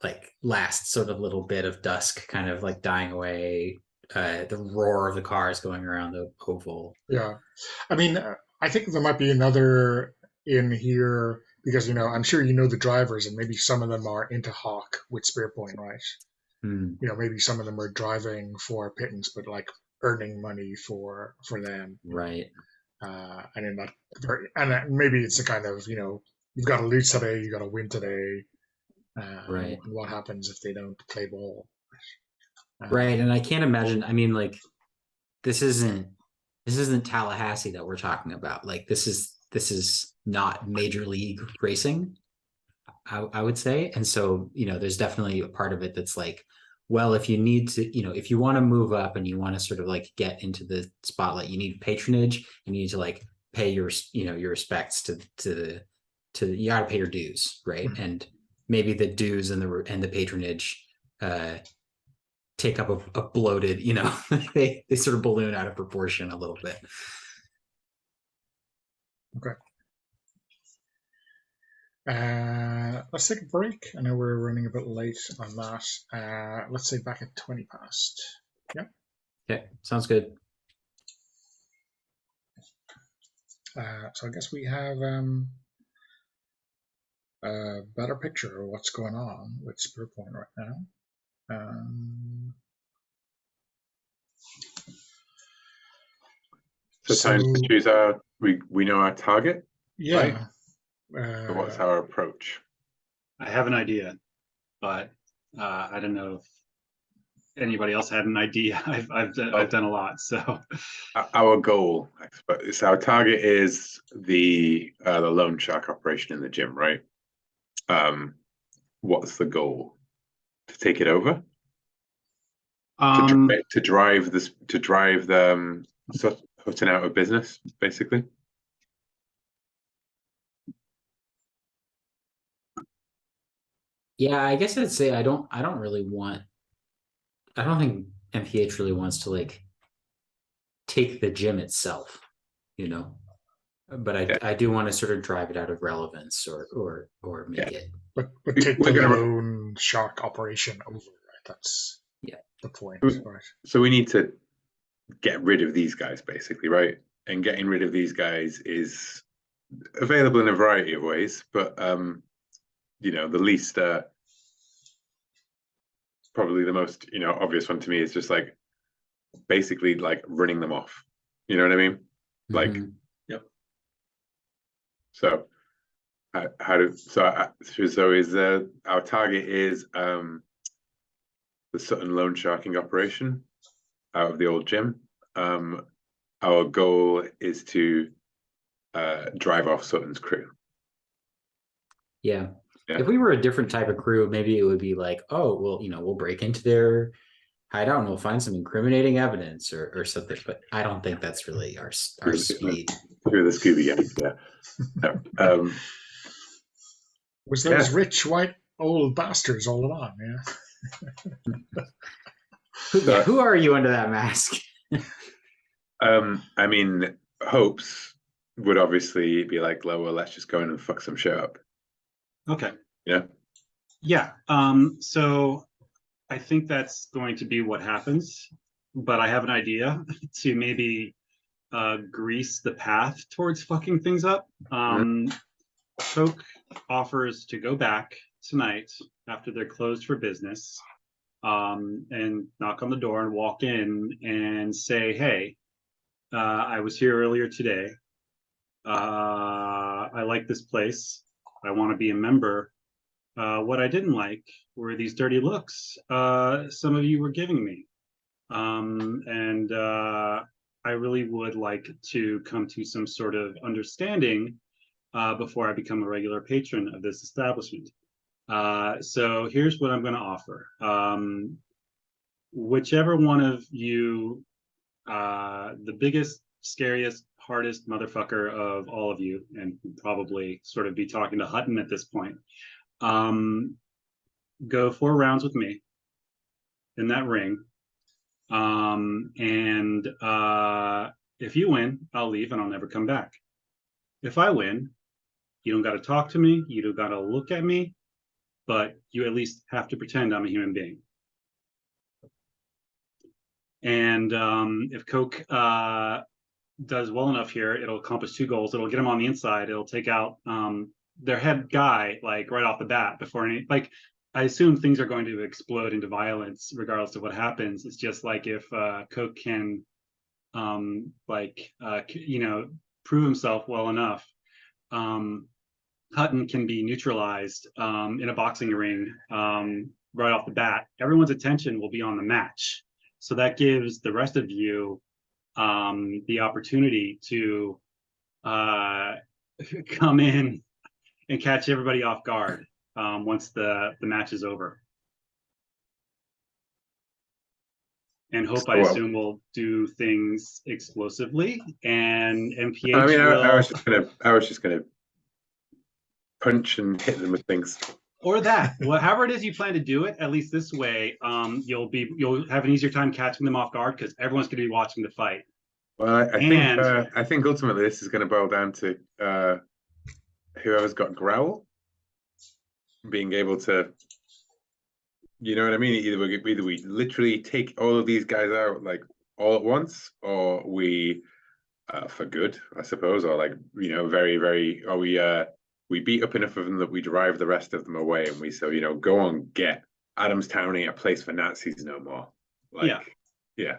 like last sort of little bit of dusk kind of like dying away, the roar of the cars going around the oval. Yeah, I mean, I think there might be another in here because I'm sure you know the drivers, and maybe some of them are into Hawk with Spear Point, right? Hmm. Maybe some of them are driving for pittance, but like earning money for them. Right. And in that maybe it's a kind of you've got to lose today, you got to win today, Right. and what happens if they don't play ball? Right. And I can't imagine. I mean, like this isn't this isn't Tallahassee that we're talking about. Like this is not major league racing, I would say. And so, there's definitely a part of it that's like, well, if you need to, if you want to move up and you want to sort of like get into the spotlight, you need patronage. You need to like pay your respects you got to pay your dues, right? Mhm. And maybe the dues and the patronage take up a bloated, they sort of balloon out of proportion a little bit. Okay. Let's take a break. I know we're running a bit late on that. Let's say back at 20 past. Yeah. Okay, sounds good. So I guess we have a better picture of what's going on with Spear Point right now. So time to choose we know our target, right? Yeah. So what's our approach? I have an idea, but I don't know if anybody else had an idea. I've done a lot, so Our goal, I suppose, our target is the loan shark operation in the gym, right? What's the goal? To take it over? To drive the Hutton out of business, basically. Yeah, I guess I'd say I don't think MPH really wants to like take the gym itself, you know. But Yeah. I do want to sort of drive it out of relevance or make it. But take the loan shark operation over, right? That's the point, right? So we need to get rid of these guys, basically, right? And getting rid of these guys is available in a variety of ways, but the least probably the most obvious one to me is just like basically like running them off. You know what I mean? Like, Yep. So is our target is the Sutton loan sharking operation out of the old gym. Our goal is to drive off Sutton's crew. Yeah. If we were a different type of crew, maybe it would be like, oh, well, we'll break into their hide out and we'll find some incriminating evidence or something. But I don't think that's really our speed. Through the Scooby Gang, yeah. Was those rich white old bastards all along? Yeah. Who are you under that mask? I mean, Hopes would obviously be like, well, let's just go in and fuck some shit up. Okay. Yeah. Yeah. So I think that's going to be what happens, but I have an idea to maybe grease the path towards fucking things up. Coke offers to go back tonight after they're closed for business, and knock on the door and walk in and say, hey, I was here earlier today. I like this place. I want to be a member. What I didn't like were these dirty looks some of you were giving me. And I really would like to come to some sort of understanding before I become a regular patron of this establishment. So here's what I'm going to offer. Whichever one of you, the biggest, scariest, hardest motherfucker of all of you, and probably sort of be talking to Hutton at this point, go 4 rounds with me in that ring. And if you win, I'll leave and I'll never come back. If I win, you don't got to talk to me, you don't got to look at me, but you at least have to pretend I'm a human being. And if Coke does well enough here, it'll accomplish 2 goals. It'll get them on the inside. It'll take out their head guy, like right off the bat before any, like, I assume things are going to explode into violence regardless of what happens. It's just like if Coke can, prove himself well enough, Hutton can be neutralized in a boxing ring right off the bat. Everyone's attention will be on the match. So that gives the rest of you the opportunity to come in and catch everybody off guard once the match is over. And Hope, I assume, will do things explosively, and MPH I mean, will... I was just gonna punch and hit them with things. Or that, however it is you plan to do it, at least this way, you'll have an easier time catching them off guard because everyone's going to be watching the fight. Well, I think ultimately this is going to boil down to whoever's got growl being able to, you know what I mean? Either we literally take all of these guys out like all at once, or we for good, I suppose, or like, you know, very, very, or we beat up enough of them that we drive the rest of them away, and we say, you know, go on, get Adamstown ain't a place for Nazis no more. Like, yeah.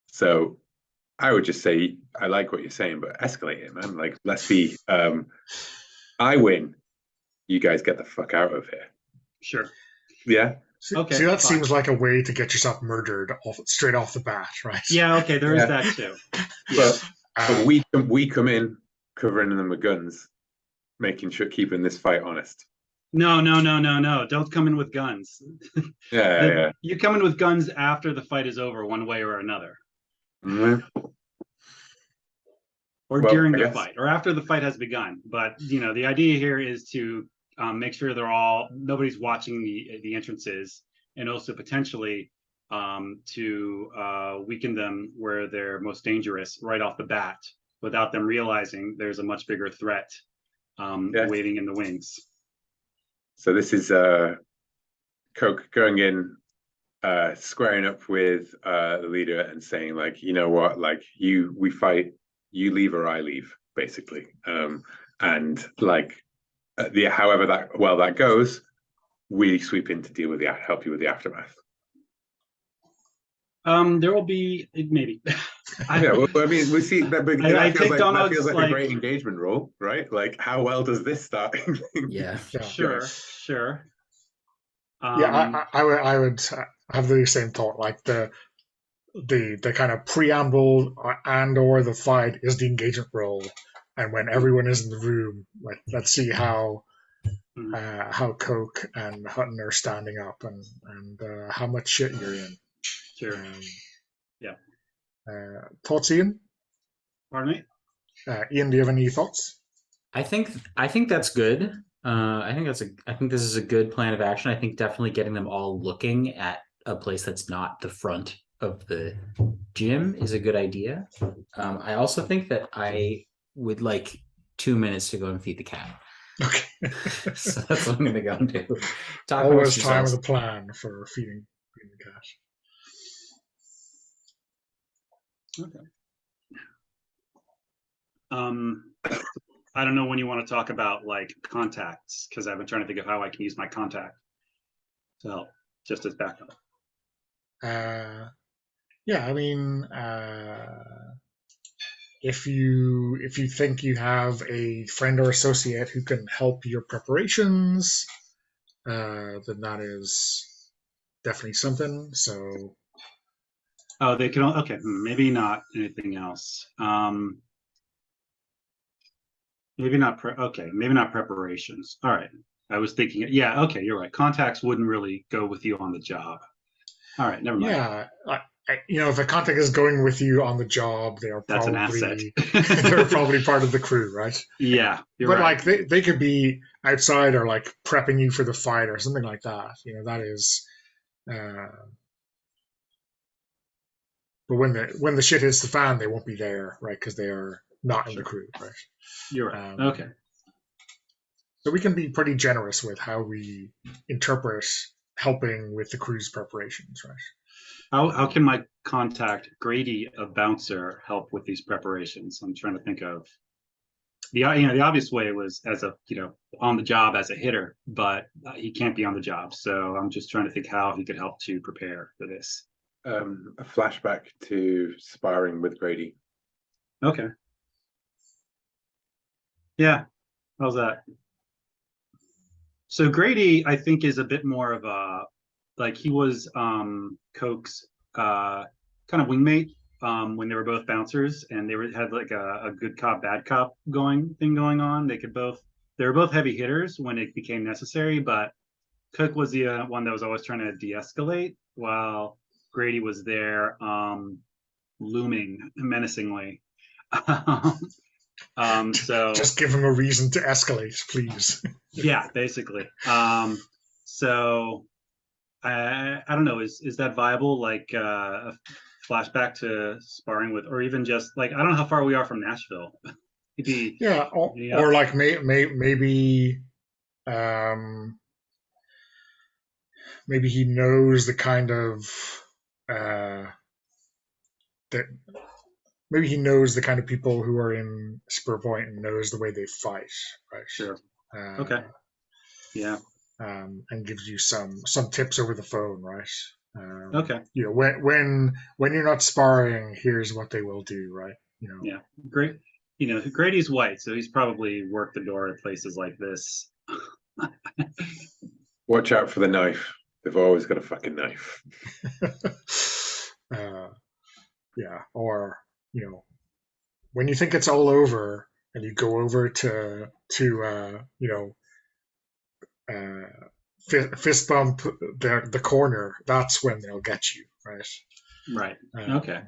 So I would just say, I like what you're saying, but escalate it, man. Like, let's be, I win, you guys get the fuck out of here. Sure. Yeah. Okay. See, that seems like a way to get yourself murdered straight off the bat, right? Yeah. Okay. There is that too. But we come in covering them with guns, making sure, keeping this fight honest. No. Don't come in with guns. Yeah. You come in with guns after the fight is over, one way or another. Mm-hmm. Or during the fight, or after the fight has begun. But, you know, the idea here is to make sure nobody's watching the entrances, and also potentially to weaken them where they're most dangerous right off the bat, without them realizing there's a much bigger threat waiting in the wings. So this is Coke going in, squaring up with the leader and saying, like, you know what, like, we fight, you leave or I leave, basically. And like, however that goes, we sweep in to deal with help you with the aftermath. There will be maybe. Yeah, well, I mean, we see that. But that feels like a great like engagement role, right? Like, how well does this start? Yeah. Sure. I would have the same thought. Like the kind of preamble and/or the fight is the engagement role, and when everyone is in the room, like, let's see how how Coke and Hutton are standing up, and how much shit you're in. Sure. Yeah. Thoughts, Ian? Pardon me? Ian, do you have any thoughts? I think that's good. I think this is a good plan of action. I think definitely getting them all looking at a place that's not the front of the gym is a good idea. I also think that I would like 2 minutes to go and feed the cat. Okay. So that's what I'm going to go and do. Talk Always time of the plan for feeding the cat. Okay. I don't know when you want to talk about like contacts, because I've been trying to think of how I can use my contact to help, just as backup. Yeah, I mean, if you think you have a friend or associate who can help your preparations, then that is definitely something. So, oh, they can. Okay, maybe not anything else. Maybe not. Okay, maybe not preparations. All right. I was thinking. Yeah. Okay, you're right. Contacts wouldn't really go with you on the job. All right. Never mind. yeah, if a contact is going with you on the job, they are That's an asset. they're probably part of the crew, right? Yeah, you're but right. like they could be outside or like prepping you for the fight or something like that. That is. But when the shit hits the fan, they won't be there, right? Because they are not in the crew, right? You're right. Okay. So we can be pretty generous with how we interpret helping with the crew's preparations, right? How can my contact Grady, a bouncer, help with these preparations? I'm trying to think of the obvious way was as a on the job as a hitter, but he can't be on the job. So I'm just trying to think how he could help to prepare for this. A flashback to sparring with Grady. Okay. Yeah. How's that? So Grady, I think, is a bit more of a he was Coke's kind of wingmate when they were both bouncers, and had like a good cop bad cop going on. They were both heavy hitters when it became necessary, but Coke was the one that was always trying to de-escalate, while Grady was there looming menacingly. So just give him a reason to escalate, please. Yeah, basically. So I don't know, is that viable, like a flashback to sparring with, or even just like, I don't know how far we are from Nashville. Yeah, or like maybe maybe he knows the kind of that maybe he knows the kind of people who are in Spur Point and knows the way they fight, right? Sure. Okay. Yeah. And gives you some tips over the phone, right? Okay. When you're not sparring, here's what they will do, right? Yeah. Great. Grady's white, so he's probably worked the door at places like this. Watch out for the knife. They've always got a fucking knife. Yeah. Or when you think it's all over and you go over to fist bump the corner, that's when they'll get you, right? Right. Okay.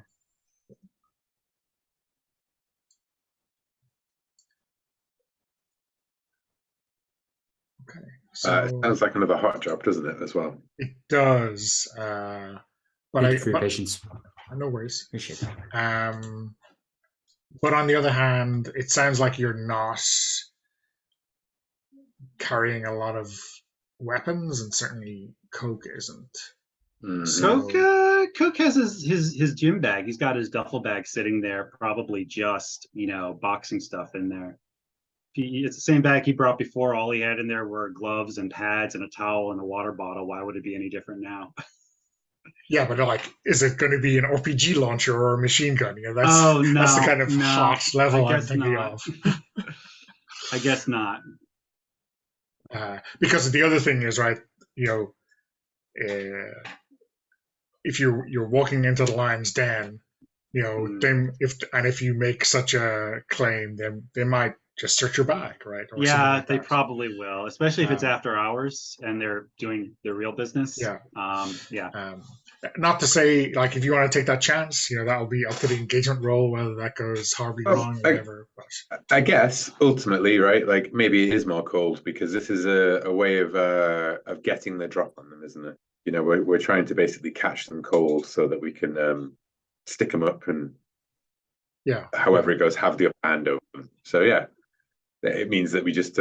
Okay. So it sounds like another hot job, doesn't it, as well? It does. But Thank you for your patience. No worries. Appreciate that. But on the other hand, it sounds like you're not carrying a lot of weapons, and certainly Coke isn't. Mm-hmm. Coke has his gym bag. He's got his duffel bag sitting there, probably just boxing stuff in there. It's the same bag he brought before. All he had in there were gloves and pads and a towel and a water bottle. Why would it be any different now? Yeah, but is it going to be an RPG launcher or a machine gun? That's the kind of hot level I'm thinking of. I guess not. Because the other thing is, right, if you're walking into the lion's den, then if you make such a claim, then they might just search your bag, right? Or something Yeah, like they that. probably will, especially if it's Um, after hours and they're doing their real business. Yeah. Yeah. Not to say, like, if you want to take that chance, that'll be up to the engagement roll, whether that goes horribly wrong or whatever. But I guess ultimately, right? Like maybe it is more cold because this is a way of getting the drop on them, isn't it? We're trying to basically catch them cold so that we can stick them up and yeah, however it goes, have the upper hand over them. So yeah, it means that we just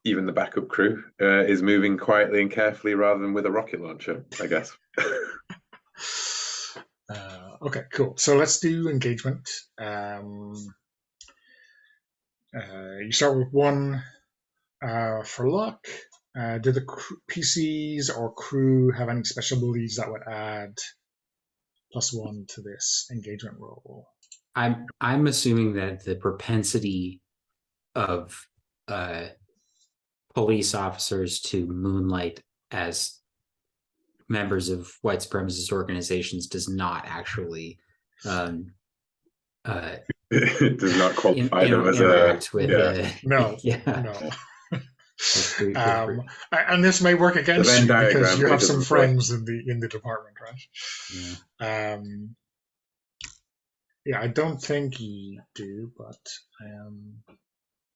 even the backup crew is moving quietly and carefully rather than with a rocket launcher, I guess. Okay, cool. So let's do engagement. You start with 1 for luck. Do the PCs or crew have any special abilities that would add +1 to this engagement roll? I'm assuming that the propensity of police officers to moonlight as members of white supremacist organizations does not actually It does not qualify them as interact with No. And this may work against Venn you because diagram, you it have some doesn't work. friends in the department, right? Yeah, I don't think you do, but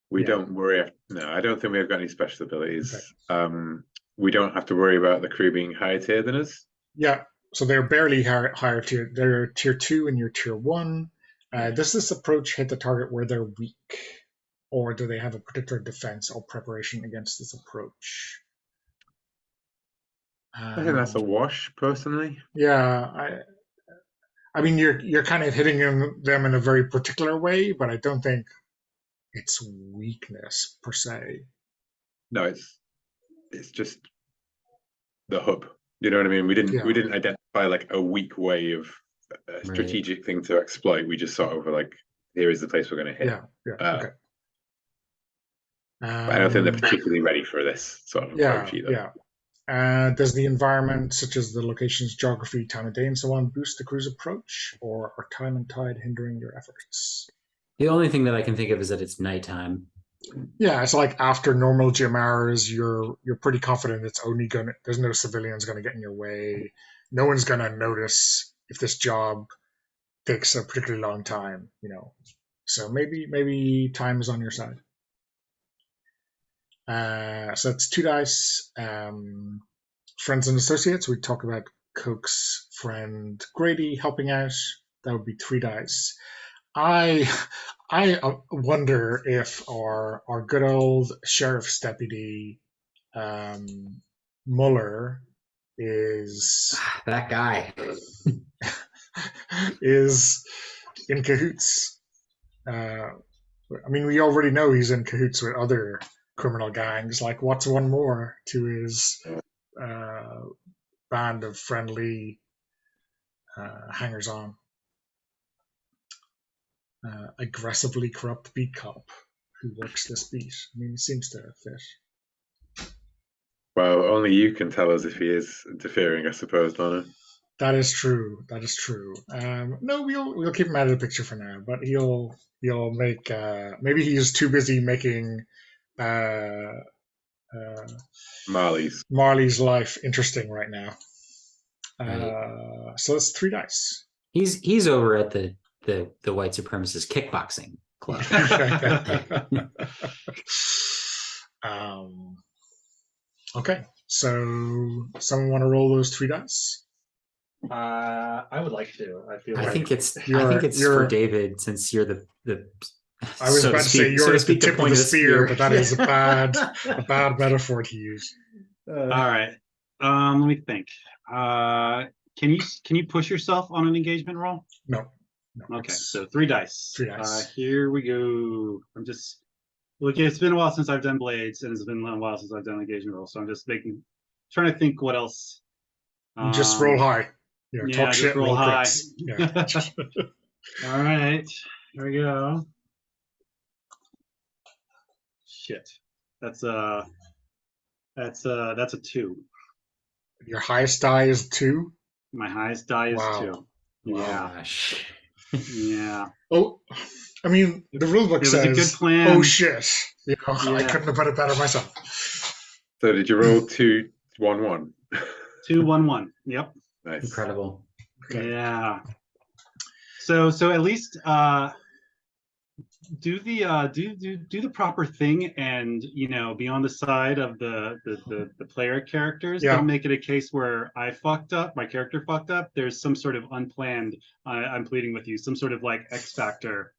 we yeah. don't worry. No, I don't think we've got any special abilities. Okay. We don't have to worry about the crew being higher tier than us. Yeah, so they're barely higher tier. They're tier 2 and you're tier 1. Does this approach hit the target where they're weak? Or do they have a particular defense or preparation against this approach? I think that's a wash, personally. Yeah, I mean, you're kind of hitting them in a very particular way, but I don't think it's weakness per se. No, it's just the hub. You know what I mean? We didn't identify like a weak way of a strategic thing to exploit. We just sort of were like, here is the place we're going to hit. Yeah. Okay. But I don't think they're particularly ready for this sort of approach either. Yeah. Does the environment, such as the location's geography, time of day, and so on, boost the crew's approach, or are time and tide hindering your efforts? The only thing that I can think of is that it's nighttime. Yeah, it's like after normal gym hours, you're pretty confident it's only there's no civilians gonna get in your way. No one's gonna notice if this job takes a particularly long time, So maybe time is on your side. So it's 2 dice. Friends and associates, we talk about Coke's friend Grady helping out. That would be 3 dice. I wonder if our good old sheriff's deputy Mueller is that guy is in cahoots. I mean, we already know he's in cahoots with other criminal gangs. Like, what's one more to his band of friendly hangers-on? Aggressively corrupt beat cop who works this beat. I mean, it seems to fit. Well, only you can tell us if he is interfering, I suppose, Lana. That is true. No, we'll keep him out of the picture for now. But he'll make. Maybe he's too busy making Marley's life interesting right now. So it's 3 dice. He's over at the white supremacist kickboxing club. Okay, so someone want to roll those 3 dice? I would like to. I think it's for David, since you're the. I was about to say you're at the tip of the spear, but that is a bad metaphor to use. All right. Let me think. Can you push yourself on an engagement roll? No. Okay, so 3 dice. 3 dice. Here we go. I'm just looking. It's been a while since I've done blades, and it's been a while since I've done engagement roll. So I'm just trying to think what else. Just roll high. Talk shit, roll high. Yeah. All right, here we go. Shit, that's a 2. Your highest die is 2. My highest die is 2. Wow. Yeah. Yeah. Oh, I mean, the rulebook It was a good says, plan. "Oh shit!" I Yeah. couldn't have put it better myself. So did you roll 2-1-1? 2-1-1. Yep. Nice. Incredible. Okay. Yeah. So at least do the proper thing, and be on the side of the player characters. Yeah. Don't make it a case where I fucked up, my character fucked up. There's some sort of unplanned, I'm pleading with you, some sort of like X factor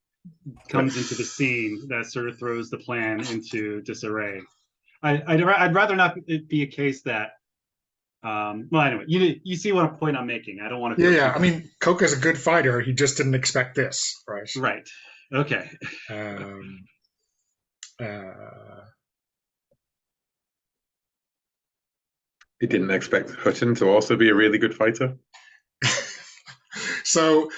comes into the scene that sort of throws the plan into disarray. I'd rather not it be a case that well, anyway, you see what point I'm making. I don't want to feel Yeah. too I mean, Coke is a good fighter. He just didn't expect this, right? right. Okay. Um, uh, He didn't expect Hutton to also be a really good fighter. so,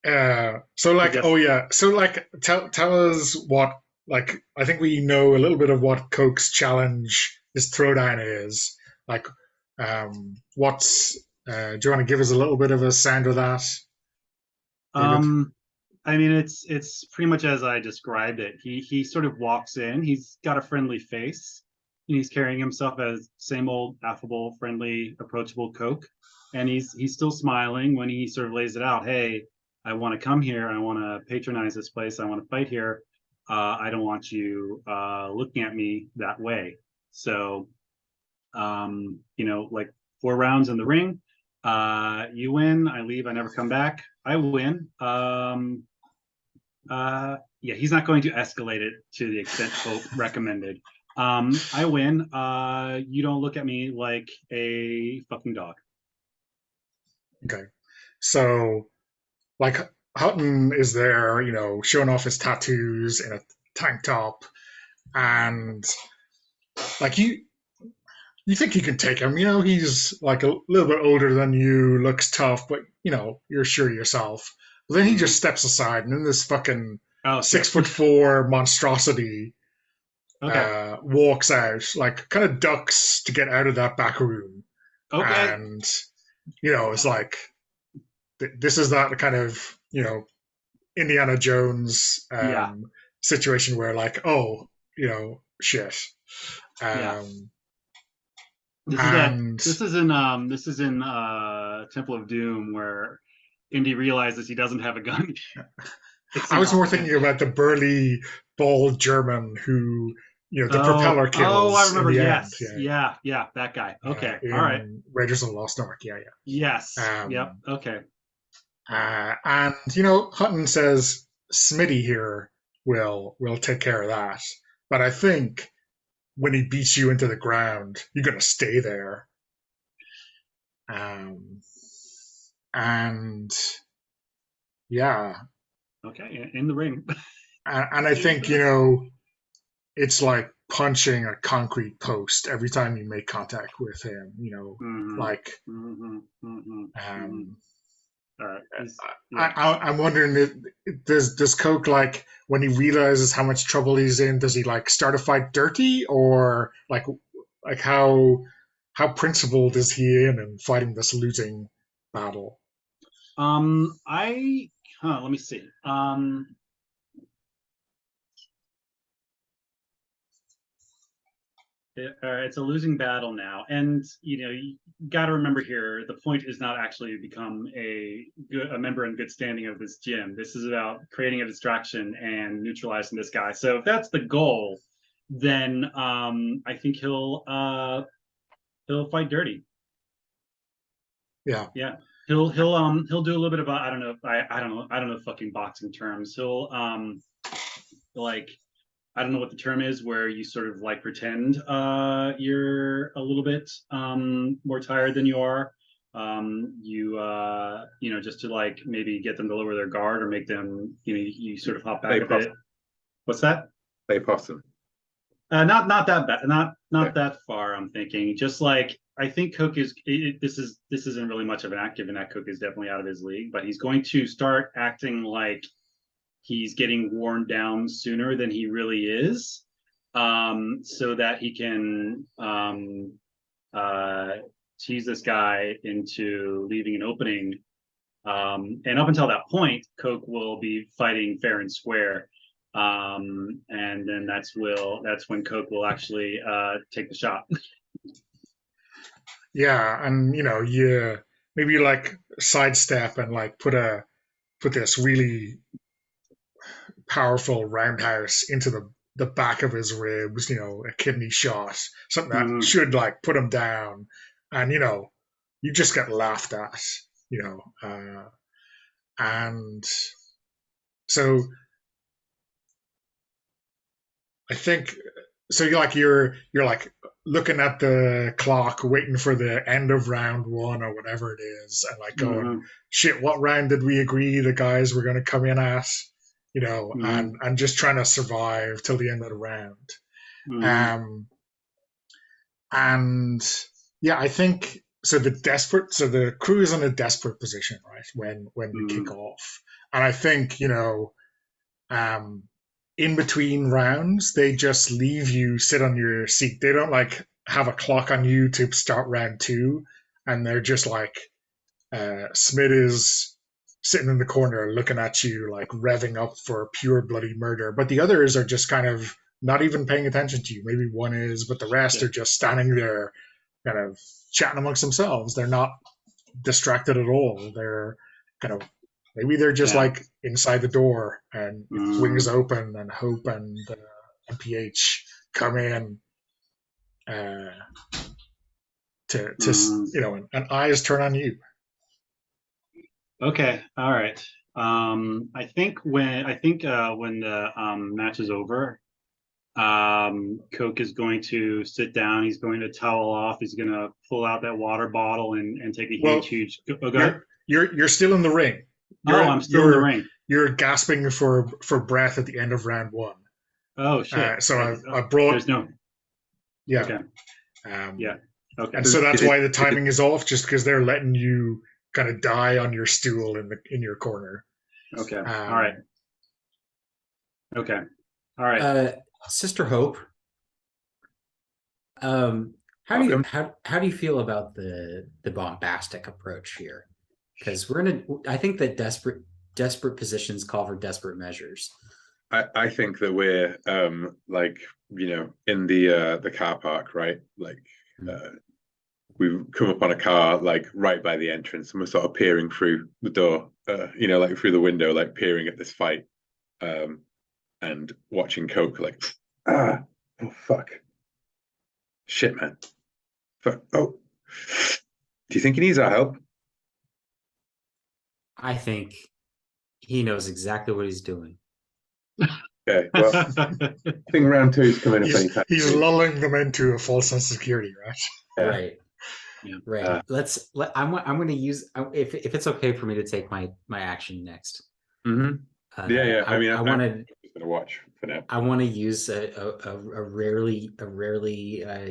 like, guess- oh yeah, so like, tell us what, like, I think we know a little bit of what Coke's challenge, his throwdown is. Like, what's, do you want to give us a little bit of a sound of that, David? I mean, it's pretty much as I described it. He sort of walks in. He's got a friendly face. And he's carrying himself as same old affable, friendly, approachable Coke, and he's still smiling when he sort of lays it out. Hey, I want to come here. I want to patronize this place. I want to fight here. I don't want you looking at me that way. So, like 4 rounds in the ring. You win. I leave. I never come back. I win. Yeah, he's not going to escalate it to the extent Hope recommended. I win. You don't look at me like a fucking dog. Okay. So, like, Hutton is there, showing off his tattoos in a tank top, and like you think you can take him. He's like a little bit older than you, looks tough, but you're sure of yourself. But then he just steps aside, and then this fucking 6'4" monstrosity walks out, like kind of ducks to get out of that back room. Okay. And it's like this is that kind of Indiana Jones situation where like, oh, shit. This is in Temple of Doom where Indy realizes he doesn't have a gun. I was more thinking about the burly, bald German who, the propeller kills. Oh, I remember. In the Yes. end. Yeah, that guy. Okay. In All right. Raiders of the Lost Ark. Yeah. Yes. Yep. Okay. And Hutton says Smitty here will take care of that. But I think when he beats you into the ground, you're gonna stay there. And yeah. Okay, in the ring. And I think it's like punching a concrete post every time you make contact with him. Like. All right. I'm wondering if does Coke, like, when he realizes how much trouble he's in, does he like start a fight dirty, or like how principled is he in fighting this losing battle? Let me see. It's a losing battle now, and you got to remember here, the point is not actually to become a member in good standing of this gym. This is about creating a distraction and neutralizing this guy. So if that's the goal, then I think he'll fight dirty. Yeah. He'll do a little bit of I don't know fucking boxing terms. He'll like, I don't know what the term is, where you sort of like pretend you're a little bit more tired than you are. Just to like maybe get them to lower their guard or make them, you sort of hop back a bit. What's that? Play possum. Not that bad, not that far. I'm thinking just like, I think Coke is. This isn't really much of an act, given that Coke is definitely out of his league. But he's going to start acting like he's getting worn down sooner than he really is, so that he can tease this guy into leaving an opening And up until that point, Coke will be fighting fair and square. And then that's when Coke will actually take the shot. Yeah, and you maybe like sidestep and like put this really powerful roundhouse into the back of his ribs, a kidney shot, something that should like put him down, and you just get laughed at, and so I think so. You're like looking at the clock, waiting for the end of round one or whatever it is, and like going, "Shit, what round did we agree the guys were going to come in at?" And just trying to survive till the end of the round. And yeah, I think so. The crew is in a desperate position, right? When we kick off, and I think in between rounds, they just leave you sit on your seat. They don't like have a clock on you to start round two, and they're just like, Smith is sitting in the corner looking at you, like revving up for pure bloody murder. But the others are just kind of not even paying attention to you. Maybe one is, but the rest are just standing there, kind of chatting amongst themselves. They're not distracted at all. They're kind of maybe they're just like inside the door and wings open and Hope and MPH come in to and eyes turn on you. Okay, all right. I think when the match is over, Coke is going to sit down. He's going to towel off. He's going to pull out that water bottle and take a huge. You're still in the ring. I'm still in the ring. You're gasping for breath at the end of round one. Oh shit! So I brought. There's no. Yeah. Okay. Okay. And so that's why the timing is off, just because they're letting you kind of die on your stool in your corner. Okay. All right. Okay. All right. Sister Hope. How do you feel about the bombastic approach here? Because I think that desperate positions call for desperate measures. I think that we're in the car park, right? Like we've come up on a car like right by the entrance, and we're sort of peering through the door, like through the window, like peering at this fight, and watching Coke like, oh fuck, shit, man, fuck, oh, do you think he needs our help? I think he knows exactly what he's doing. Okay, well, I think round two is coming up anytime. He's lulling them into a false sense of security, right? Yeah. Right. Yeah. Right. I'm going to use, if it's okay for me to take my action next. Mm-hmm. Yeah. I want to watch for now. I want to use a rarely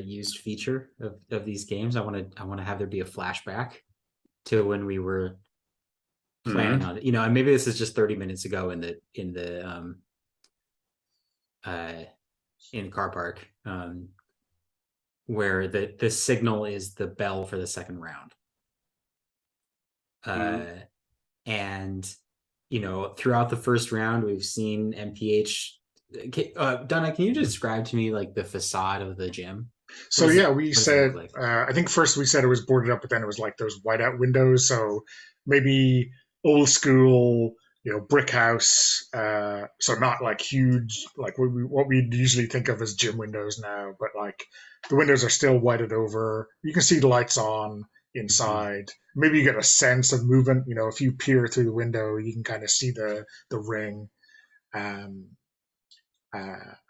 used feature of these games. I want to have there be a flashback to when we were planning on it. And maybe this is just 30 minutes ago in the car park, where the signal is the bell for the second round. And throughout the first round, we've seen MPH. Donna, can you describe to me like the facade of the gym? So we said, like? I think first we said it was boarded up, but then it was like those whiteout windows. So maybe old school, brick house. So not like huge, like what we usually think of as gym windows now, but like the windows are still whited over. You can see the lights on inside. Maybe you get a sense of movement. If you peer through the window, you can kind of see the ring. And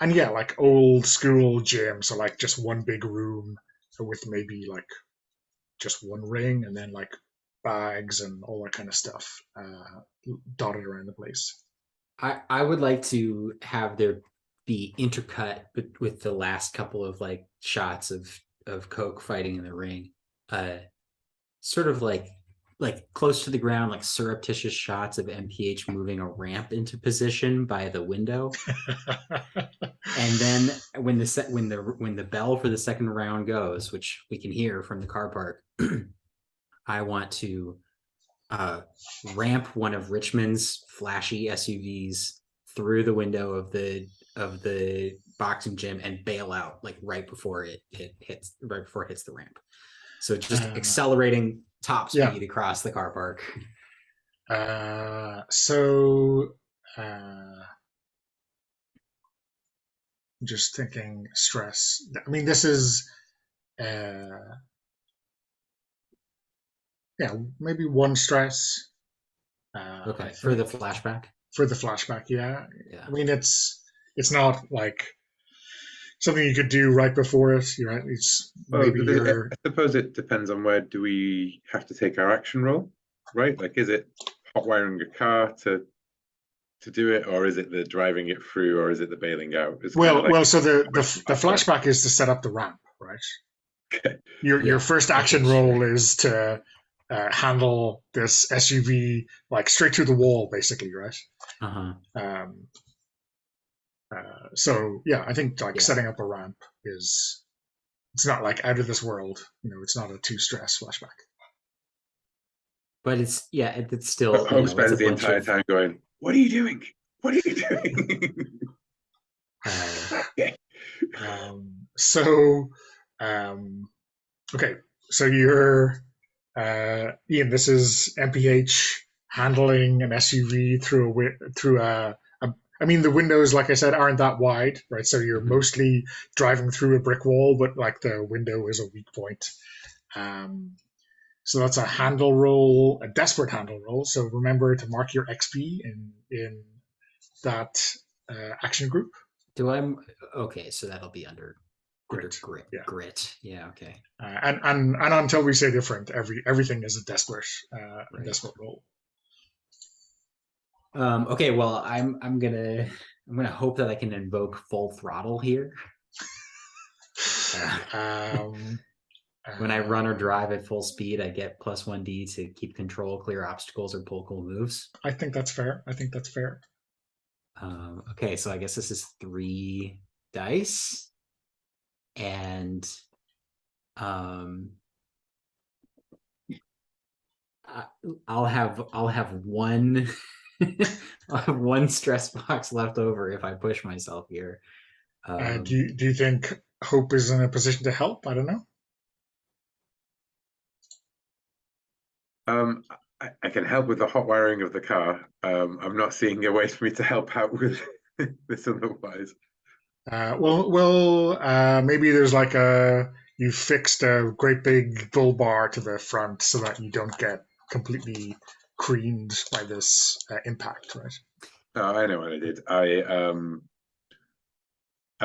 yeah, like old school gym. So like just one big room with maybe like just one ring, and then like bags and all that kind of stuff dotted around the place. I would like to have there be intercut with the last couple of like shots of Coke fighting in the ring, sort of like close to the ground, like surreptitious shots of MPH moving a ramp into position by the window. And then when the bell for the second round goes, which we can hear from the car park, I want to ramp one of Richmond's flashy SUVs through the window of the boxing gym and bail out like right before it hits the ramp. So just accelerating top speed across the car park. Just thinking stress. I mean, this is maybe one stress. Okay, for the flashback. For the flashback, Yeah. I mean, it's not like something you could do right before it. Right? It's maybe I suppose it depends on where do we have to take our action roll, right? Like, is it hot wiring a car to do it, or is it the driving it through, or is it the bailing out? It's so the flashback is to set up the ramp, right? Okay. Your first action roll is to handle this SUV like straight through the wall, basically, right? So I think like setting up a ramp it's not like out of this world. It's not a 2 stress flashback. But it's still. Hope spends the entire time going, "What are you doing? What are you doing?" Okay. Okay. So you're Ian. This is MPH handling an SUV through a. I mean, the windows, like I said, aren't that wide, right? So you're mostly driving through a brick wall, but like the window is a weak point. So that's a handle roll, a desperate handle roll. So remember to mark your XP in that action group. Okay? So that'll be under grit. Grit. Yeah. Okay. And until we say different, everything is a desperate roll. Okay. Well, I'm gonna hope that I can invoke full throttle here. When I run or drive at full speed, I get +1d to keep control, clear obstacles, or pull cool moves. I think that's fair. Okay, so I guess this is 3 dice, and I'll have one. I'll have one stress box left over if I push myself here. Do you think Hope is in a position to help? I don't know. I can help with the hot wiring of the car. I'm not seeing a way for me to help out with this otherwise. Maybe there's like you fixed a great big bull bar to the front so that you don't get completely creamed by this impact, right? Oh, I know what I did. I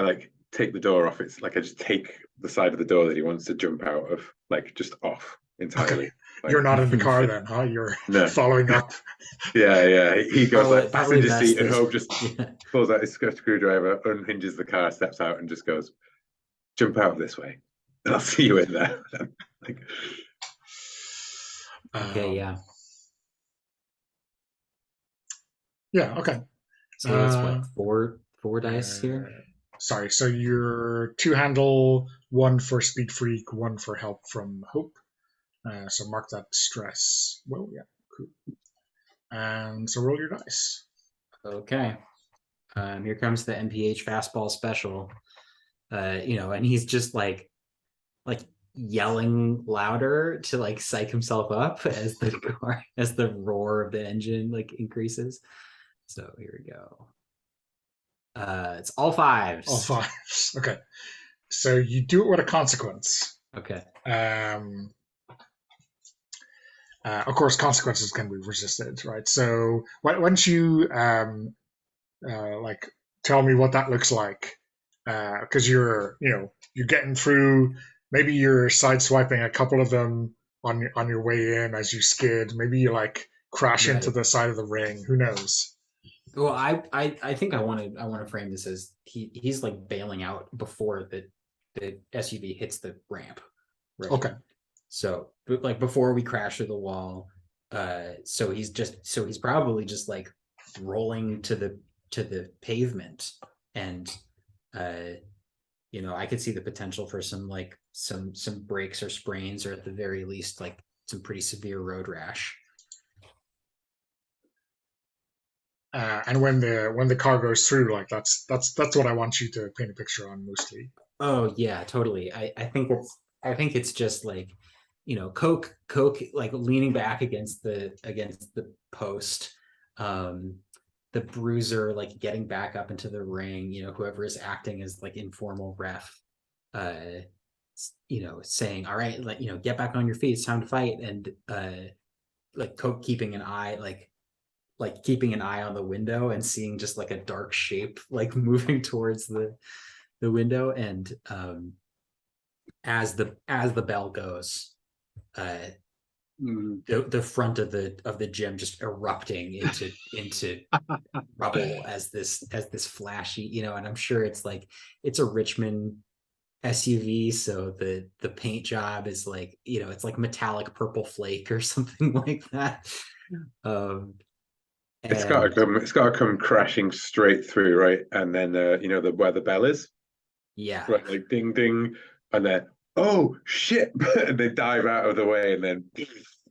like take the door off. It's like I just take the side of the door that he wants to jump out of, like just off entirely. Okay. Like, you're not in the car then, huh? You're following up. Yeah. He goes like passenger seat, and Hope just pulls out his screwdriver, unhinges the car, steps out, and just goes, "Jump out this way, and I'll see you in there." Like, okay, yeah. Yeah, okay. So that's what, four dice here? Sorry, so you're 2 handle, 1 for Speed Freak, 1 for help from Hope. So mark that stress. Well, yeah, cool. And so roll your dice. Okay. Here comes the MPH fastball special. And he's just like yelling louder to like psych himself up as the roar of the engine like increases. So here we go. It's all 5s. All 5s. Okay. So you do it with a consequence. Okay. Of course, consequences can be resisted, right? So why don't you like tell me what that looks like? Because you're getting through. Maybe you're sideswiping a couple of them on your way in as you skid. Maybe you like crash into the side of the ring. Who knows? Well, I think I want to frame this as he's like bailing out before the SUV hits the ramp. Right? Okay. So like before we crash through the wall, so he's probably just like rolling to the pavement, and I could see the potential for some breaks or sprains, or at the very least like some pretty severe road rash. And when the car goes through, like that's what I want you to paint a picture on mostly. Oh yeah, totally. I think it's just like, Coke like leaning back against the post, um, the bruiser like getting back up into the ring, whoever is acting as like informal ref, uh, saying, all right, like, get back on your feet, it's time to fight. And like Coke keeping an eye keeping an eye on the window and seeing just like a dark shape like moving towards the window. And as the bell goes, the front of the gym just erupting into rubble as this flashy, and I'm sure it's a Richmond SUV, so the paint job is like, it's like metallic purple flake or something like that. It's got to come crashing straight through, right? And then where the bell is, yeah, right, like ding ding, and then oh shit, and they dive out of the way, and then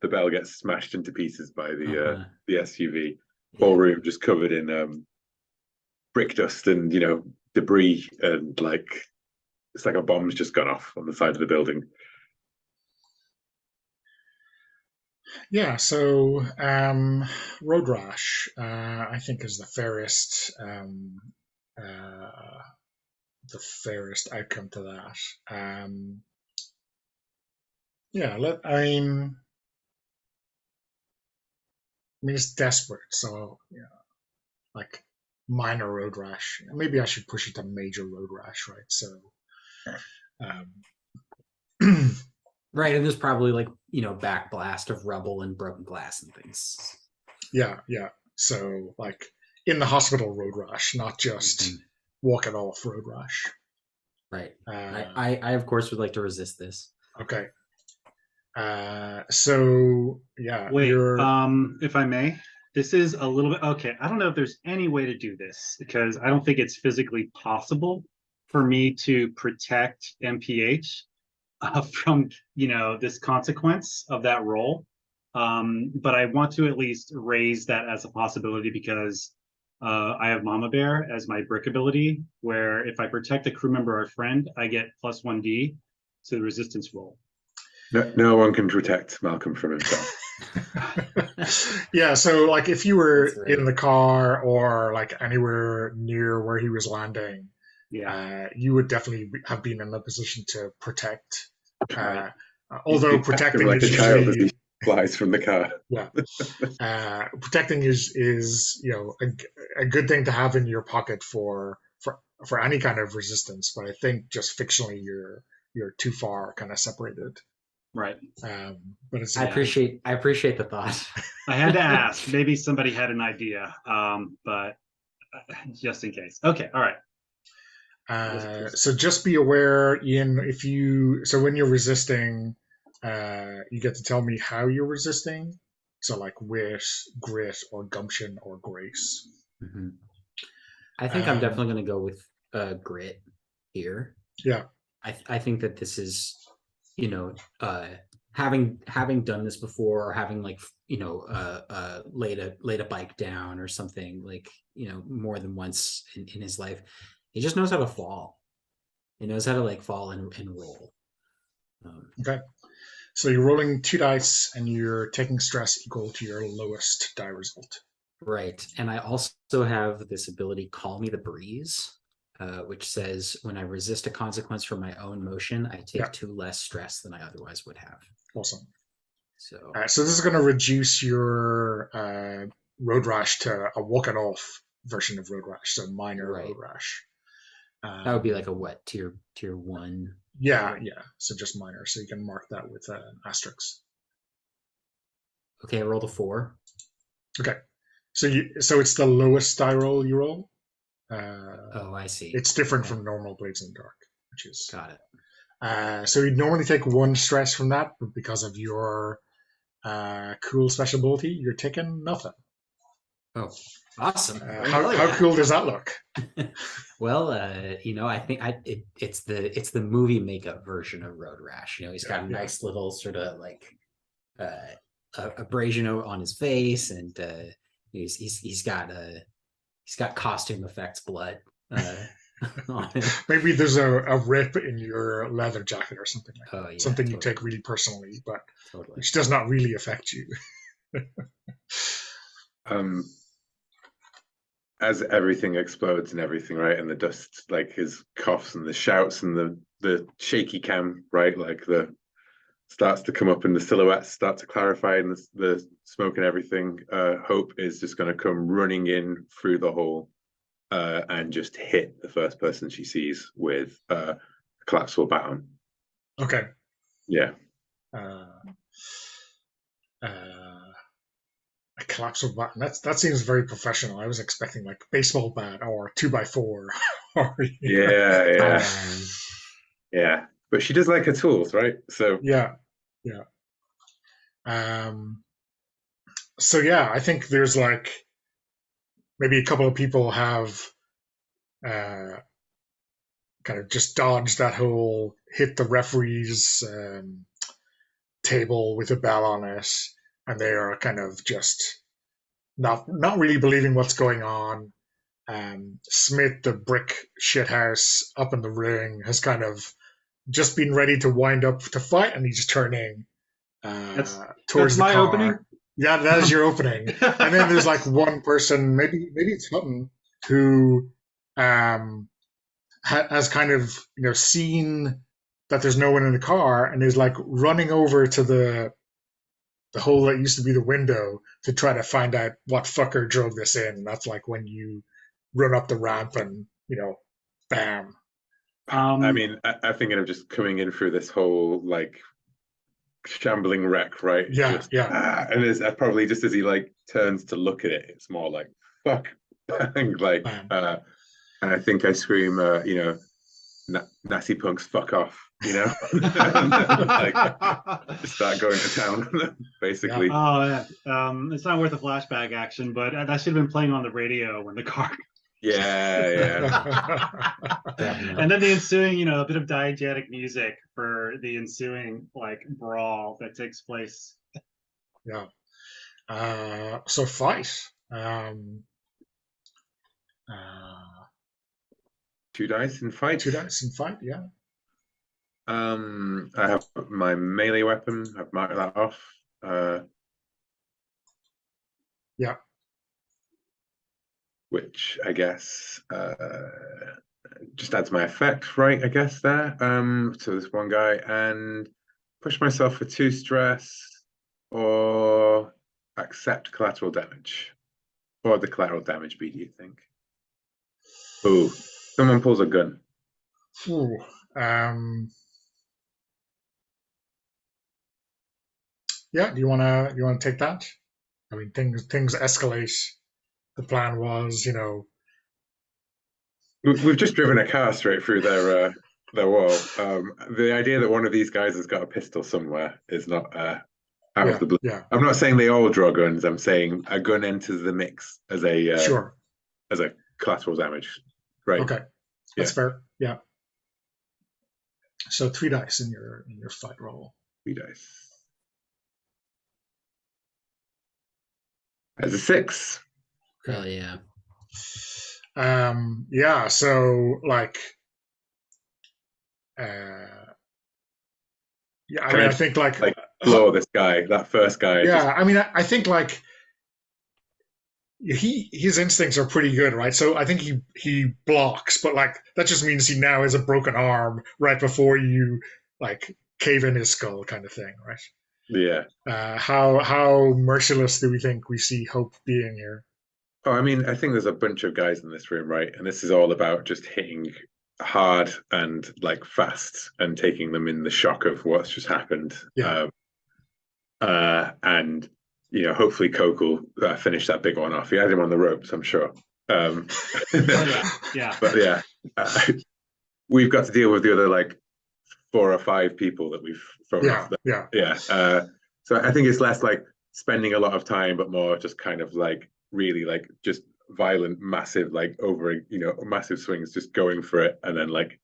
the bell gets smashed into pieces by the SUV. Whole room just covered in brick dust and debris, and like it's like a bomb's just gone off on the side of the building. Yeah, so road rash, I think, is the fairest outcome to that. Yeah, I mean, it's desperate, so like minor road rash. Maybe I should push it to major road rash, right? So, right, and there's probably like backblast of rubble and broken glass and things. Yeah. So like in the hospital road rash, not just walking off road rash. Right. I of course would like to resist this. Okay. So yeah. Wait, if I may, this is a little bit okay. I don't know if there's any way to do this because I don't think it's physically possible for me to protect MPH from this consequence of that role. But I want to at least raise that as a possibility because I have Mama Bear as my brick ability, where if I protect a crew member or a friend, I get plus 1d to the resistance roll. No one can protect Malcolm from himself. Yeah, so like if you were in the car or like anywhere near where he was landing, you would definitely have been in a position to protect. Although protecting like is a child usually, as he flies from the car. Yeah, protecting is a good thing to have in your pocket for any kind of resistance. But I think just fictionally you're too far kind of separated. Right. But it's I appreciate the thought. I had to ask. Maybe somebody had an idea, but just in case. Okay. All right. So just be aware, Ian, when you're resisting, you get to tell me how you're resisting. So like wit, grit, or gumption, or grace. Mm-hmm. I think I'm definitely going to go with grit here. Yeah. I think that this is, having done this before, or having like laid a bike down or something, like more than once in his life. He just knows how to fall. He knows how to like fall and roll. Okay. So you're rolling 2 dice and you're taking stress equal to your lowest die result. Right. And I also have this ability, Call Me the Breeze, which says when I resist a consequence from my own motion, I take 2 less stress than I otherwise would have. Awesome. So this is going to reduce your road rash to a walk it off version of road rash, so minor road rash. That would be like a what, tier 1? Yeah. So just minor. So you can mark that with an asterisk. Okay, I rolled a 4. Okay. So it's the lowest die roll you roll. Oh, I see. It's different from normal Blades in the Dark, which is got it. So you'd normally take 1 stress from that, but because of your cool special ability, you're taking nothing. Oh, awesome! How cool does that look? Well, I think it's the movie makeup version of Road Rash. He's got a nice little sort of like abrasion on his face, and He's got costume effects blood on him. Maybe there's a rip in your leather jacket or something like that. Oh, yeah, something you totally. take really personally, but Totally. which does not really affect you. As everything explodes and everything, right, and the dust, like his coughs and the shouts and the shaky cam, right, like the starts to come up and the silhouettes start to clarify and the smoke and everything. Hope is just going to come running in through the hole and just hit the first person she sees with a collapsible baton. Okay. Yeah. A collapsible baton. That seems very professional. I was expecting like baseball bat or 2x4. Or, yeah. Yeah. But she does like her tools, right? So yeah. So yeah, I think there's like maybe a couple of people have kind of just dodged that whole hit the referee's table with a bell on it, and they are kind of just not really believing what's going on. Smith, the brick shithouse up in the ring, has kind of just been ready to wind up to fight, and he's turning towards the my car. opening. Yeah, that is your opening. And then there's like one person, maybe it's Hutton, who has kind of seen that there's no one in the car and is like running over to the hole that used to be the window to try to find out what fucker drove this in. And that's like when you run up the ramp and bam. I mean, I'm thinking of just coming in through this whole like shambling wreck, right? Yeah. And it's probably just as he like turns to look at it, it's more like fuck, bang, like, and I think I scream, nasty punks, fuck off, like start going to town, basically. Yeah. Oh yeah, it's not worth a flashback action, but that should have been playing on the radio when the car. Yeah. And then the ensuing, a bit of diegetic music for the ensuing like brawl that takes place. Yeah. So fight. 2 dice in fight. 2 dice in fight. Yeah. I have my melee weapon. I've marked that off. Yeah. Which I guess just adds my effect, right? I guess there. So this one guy, and push myself for 2 stress, or accept collateral damage. What would the collateral damage be, do you think? Ooh, someone pulls a gun. Ooh. Yeah. Do you wanna take that? I mean, things escalate. The plan was, We've just driven a car straight through their wall. The idea that one of these guys has got a pistol somewhere is not out of the blue. Yeah. I'm not saying they all draw guns. I'm saying a gun enters the mix as a sure, as a collateral damage. Right. Okay, that's fair. Yeah. So 3 dice in your fight roll. 3 dice. As a 6. Hell yeah. Yeah. So like, yeah. I mean, I think like floor this guy, that first guy. Yeah. I mean, I think like his instincts are pretty good, right? So I think he blocks, but like that just means he now has a broken arm right before you like cave in his skull, kind of thing, right? Yeah. How merciless do we think we see Hope being here? Oh, I mean, I think there's a bunch of guys in this room, right? And this is all about just hitting hard and like fast and taking them in the shock of what's just happened. Yeah. And hopefully Coke will finish that big one off. He had him on the ropes, I'm sure. Yeah. But yeah, we've got to deal with the other like 4 or 5 people that we've thrown off. Yeah. So I think it's less like spending a lot of time, but more just kind of like really like just violent, massive, like over, massive swings, just going for it, and then like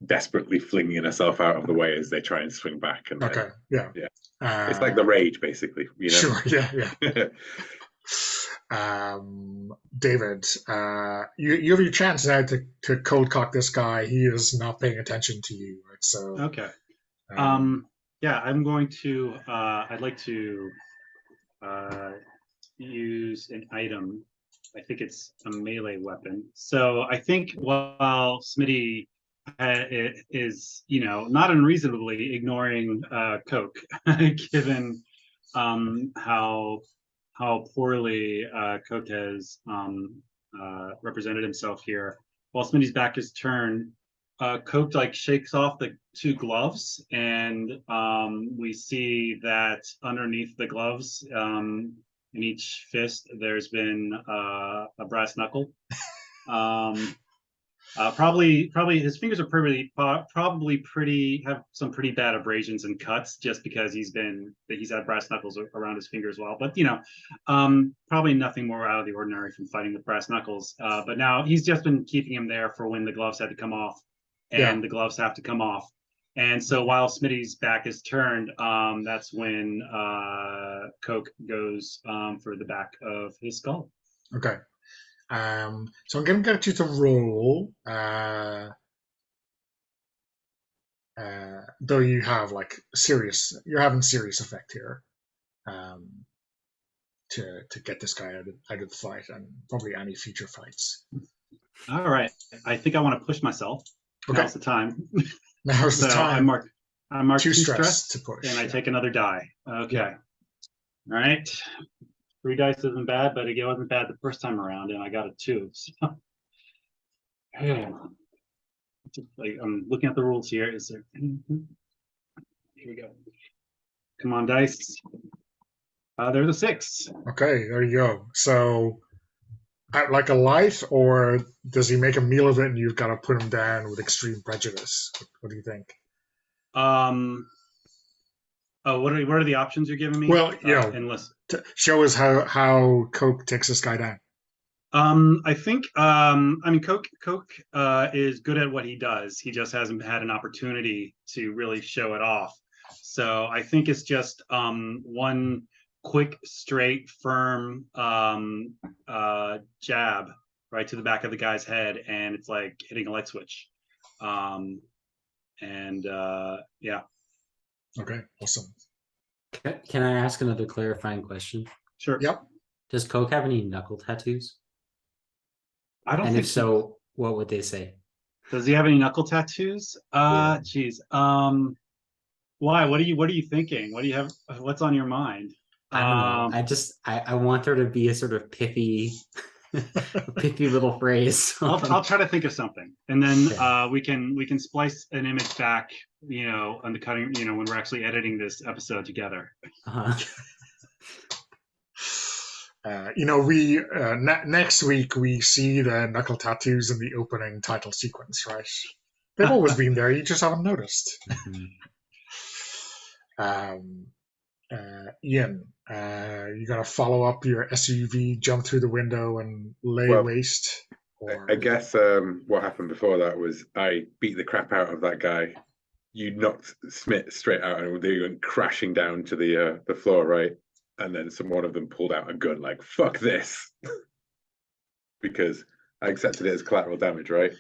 desperately flinging herself out of the way as they try and swing back. And okay, yeah. It's like the rage, basically. Sure, yeah. David, you have your chance now to cold cock this guy. He is not paying attention to you, right? So, Okay. um, Yeah, I'm going to. I'd like to use an item. I think it's a melee weapon. So I think while Smitty is, not unreasonably ignoring Coke, given how poorly Coke has represented himself here. While Smitty's back is turned, Coke like shakes off the two gloves, and we see that underneath the gloves, in each fist, there's been a brass knuckle. Probably his fingers are probably have some pretty bad abrasions and cuts just because he's had brass knuckles around his finger as well. But probably nothing more out of the ordinary from fighting with brass knuckles. But now he's just been keeping him there for when the gloves had to come off, and yeah. the gloves have to come off. And so while Smitty's back is turned, that's when Coke goes for the back of his skull. Okay. So I'm going to get you to roll, though you have like you're having serious effect here, to get this guy out of the fight and probably any future fights. All right, I think I want to push myself. Okay. Now's the time. Now's the time. I mark Too two stressed stress to push, and I yeah. take another die. Okay. Yeah. All right. 3 dice isn't bad, but it wasn't bad the first time around, and I got a 2. So. Like, I'm looking at the rules here. Is there anything? Here we go. Come on, dice. There's a 6. Okay, there you go. So, like a light, or does he make a meal of it and you've got to put him down with extreme prejudice? What do you think? Oh, what are the options you're giving me? Well, Endless. To show us how Coke takes this guy down. I think Coke is good at what he does. He just hasn't had an opportunity to really show it off. So I think it's just one quick, straight, firm jab right to the back of the guy's head, and it's like hitting a light switch. Yeah. Okay, awesome. Can I ask another clarifying question? Sure. Yep. Does Coke have any knuckle tattoos? I don't And think if so, what would they say? Does he have any knuckle tattoos? Yeah. Geez. Why? What are you thinking? What do you have? What's on your mind? I don't know. I want there to be a sort of pithy, pithy little phrase. I'll try to think of something, and then Okay. we can splice an image back, on the cutting, when we're actually editing this episode together. Uh-huh. We next week we see the knuckle tattoos in the opening title sequence, right? They've always been there. You just haven't noticed. Ian, you gotta follow up your SUV, jump through the window, and lay waste. Or... I guess what happened before that was I beat the crap out of that guy. You knocked Smith straight out, and they went crashing down to the floor, right? And then one of them pulled out a gun, like "fuck this," because I accepted it as collateral damage, right?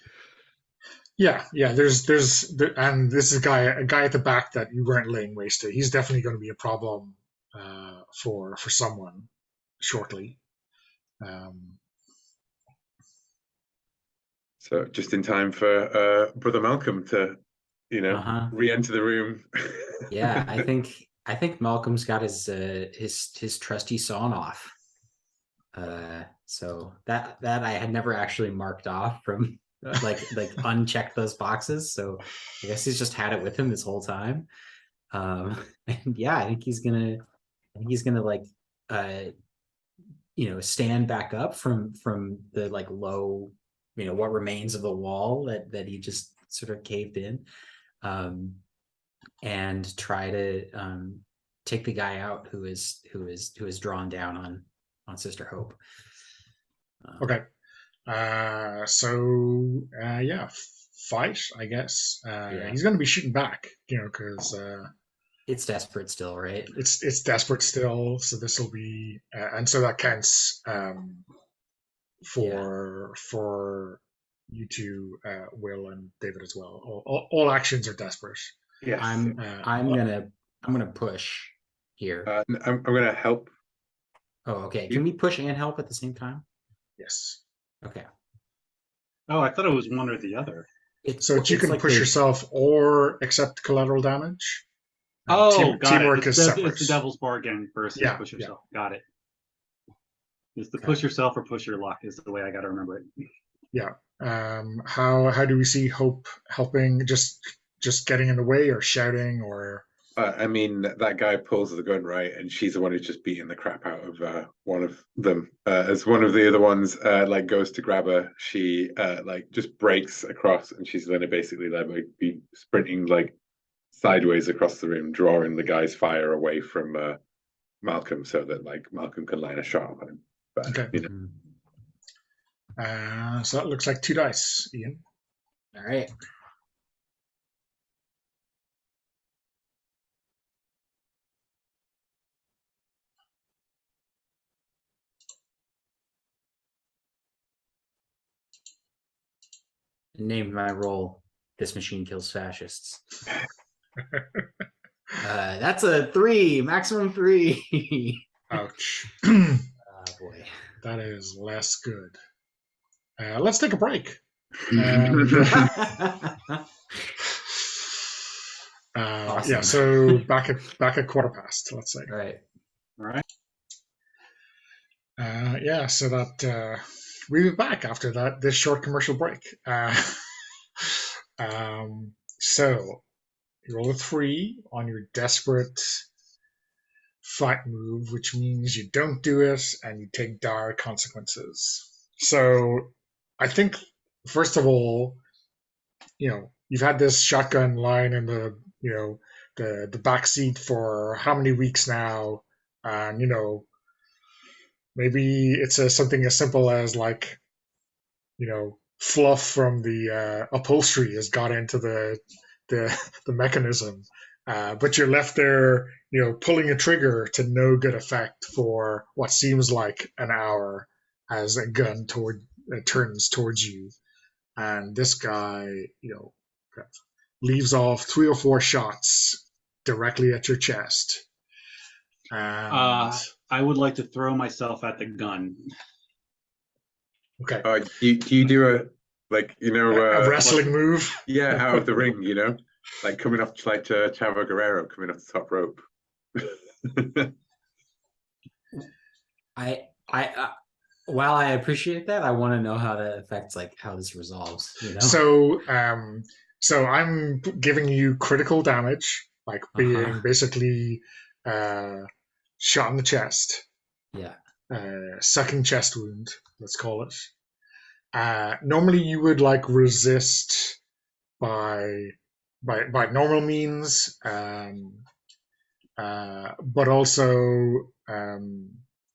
Yeah. And this is a guy at the back that you weren't laying waste to. He's definitely going to be a problem for someone shortly. So just in time for Brother Malcolm to, re-enter the room. Yeah, I think Malcolm's got his trusty sawn off. So that I had never actually marked off from like unchecked those boxes. So I guess he's just had it with him this whole time. And yeah, I think he's gonna like stand back up from the like low, what remains of the wall that he just sort of caved in. And try to take the guy out who is drawn down on Sister Hope. Okay. Fight, I guess. Yeah. He's going to be shooting back, because It's desperate still, right? It's desperate still, so this will be, and so that counts for you two, Will and David as well. All actions are desperate. Yes. I'm gonna push here. I'm gonna help. Oh, okay. Can we push and help at the same time? Yes. Okay. Oh, I thought it was one or the other. So you can like push yourself or accept collateral damage. Oh, got teamwork it. is separate. It's the devil's bargain versus push yourself. Got it. It's the push yourself or push your luck is the way I got to remember it. Yeah. How do we see Hope helping? Just getting in the way or shouting or? I mean, that guy pulls the gun, right, and she's the one who's just beating the crap out of one of them. As one of the other ones like goes to grab her, she like just breaks across, and she's going to basically like be sprinting like sideways across the room, drawing the guy's fire away from Malcolm, so that like Malcolm can line a shot on him. But, okay. You know. So that looks like 2 dice, Ian. All right. Named my role, This Machine Kills Fascists. That's a 3, maximum 3. Ouch. Oh boy. That is less good. Let's take a break. Awesome. Yeah, so back at quarter past, let's say. All right. Yeah, so that we'll be back after this short commercial break. So you roll a 3 on your desperate fight move, which means you don't do it and you take dire consequences. So I think, first of all, you've had this shotgun lying in the the back seat for how many weeks now, and maybe it's something as simple as like fluff from the upholstery has got into the mechanism, but you're left there pulling a trigger to no good effect for what seems like an hour as a gun turns towards you, and this guy leaves off 3 or 4 shots directly at your chest. And I would like to throw myself at the gun. Okay. Do you do a a wrestling move? Yeah, out of the ring, like coming off like Chavo Guerrero coming off the top rope. While I appreciate that, I want to know how that affects like how this resolves. So I'm giving you critical damage, like being basically shot in the chest. Yeah. Sucking chest wound, let's call it. Normally you would like resist by normal means, but also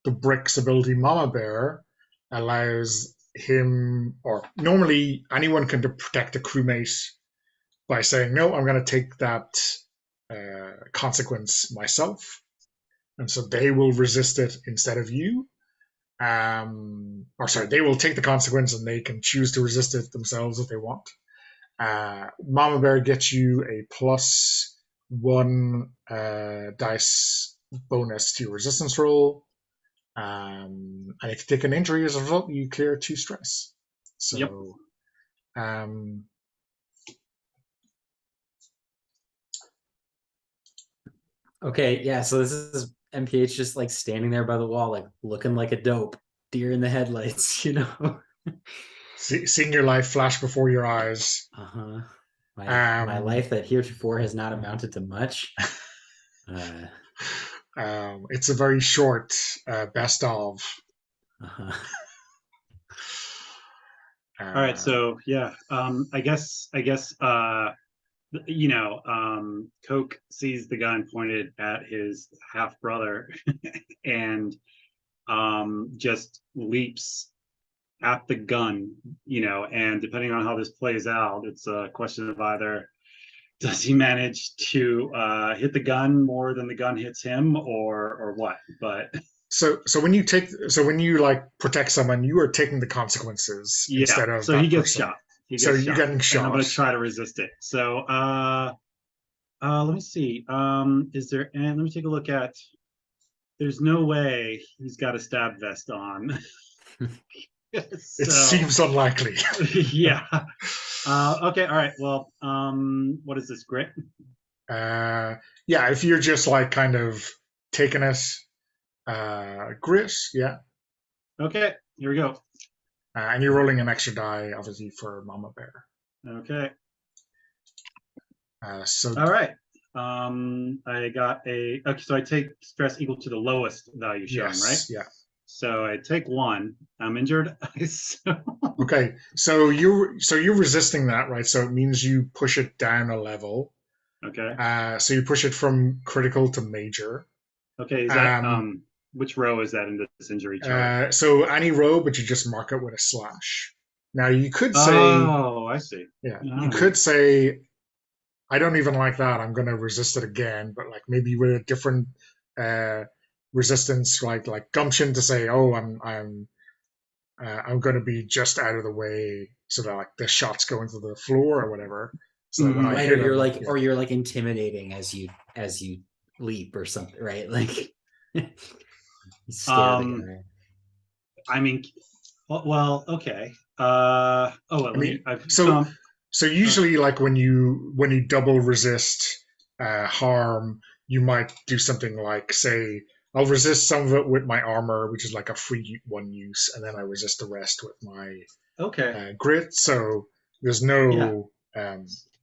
the Brick's ability Mama Bear allows him, or normally anyone can protect a crewmate by saying, no, I'm going to take that consequence myself. And so they will resist it instead of you. They will take the consequence and they can choose to resist it themselves if they want. Mama Bear gets you a +1 dice bonus to your resistance roll. And if you take an injury as a result, you clear 2 stress. So, yep. Okay, yeah, so this is MPH just like standing there by the wall, like looking like a dope, deer in the headlights, Seeing your life flash before your eyes. Uh-huh. My life that heretofore has not amounted to much. It's a very short best of. Uh-huh. All right, so yeah, I guess Coke sees the gun pointed at his half brother and just leaps at the gun, and depending on how this plays out, it's a question of either does he manage to hit the gun more than the gun hits him, or what? But So when you like protect someone, you are taking the consequences yeah, instead of so that he gets person. shot. He So gets you're shot, getting and I'm gonna shot. try to resist it. So let me see. Is there? And let me take a look at. There's no way he's got a stab vest on. It So seems unlikely. yeah. Okay. All right. Well, what is this? Grit? Yeah, if you're just like kind of taking it, grit, yeah, Okay. Here we go. and you're rolling an extra die, obviously for Mama Bear. Okay. So All right. I got a. Okay, so I take stress equal to the lowest value shown, right? yes, yeah. So I take 1. I'm injured. So, Okay, so you're resisting that, right? So it means you push it down a level. okay. So you push it from critical to major. Okay. Is that Um, which row is that in this injury chart? so any row, but you just mark it with a slash. Now you could say, Oh, I see. yeah, All you right. could say, I don't even like that. I'm going to resist it again, but like maybe with a different uh, resistance, like gumption to say, oh, I'm going to be just out of the way so that like the shots go into the floor or whatever. So that when I Right, hit him, or you're like intimidating as you leap or something, right? Like you scare the Um, guy. I mean, well, okay. Oh, well, I let mean, me. I've so so so usually like when you double resist harm, you might do something like say I'll resist some of it with my armor, which is like a free one use, and then I resist the rest with my okay. grit. So there's Yeah. no.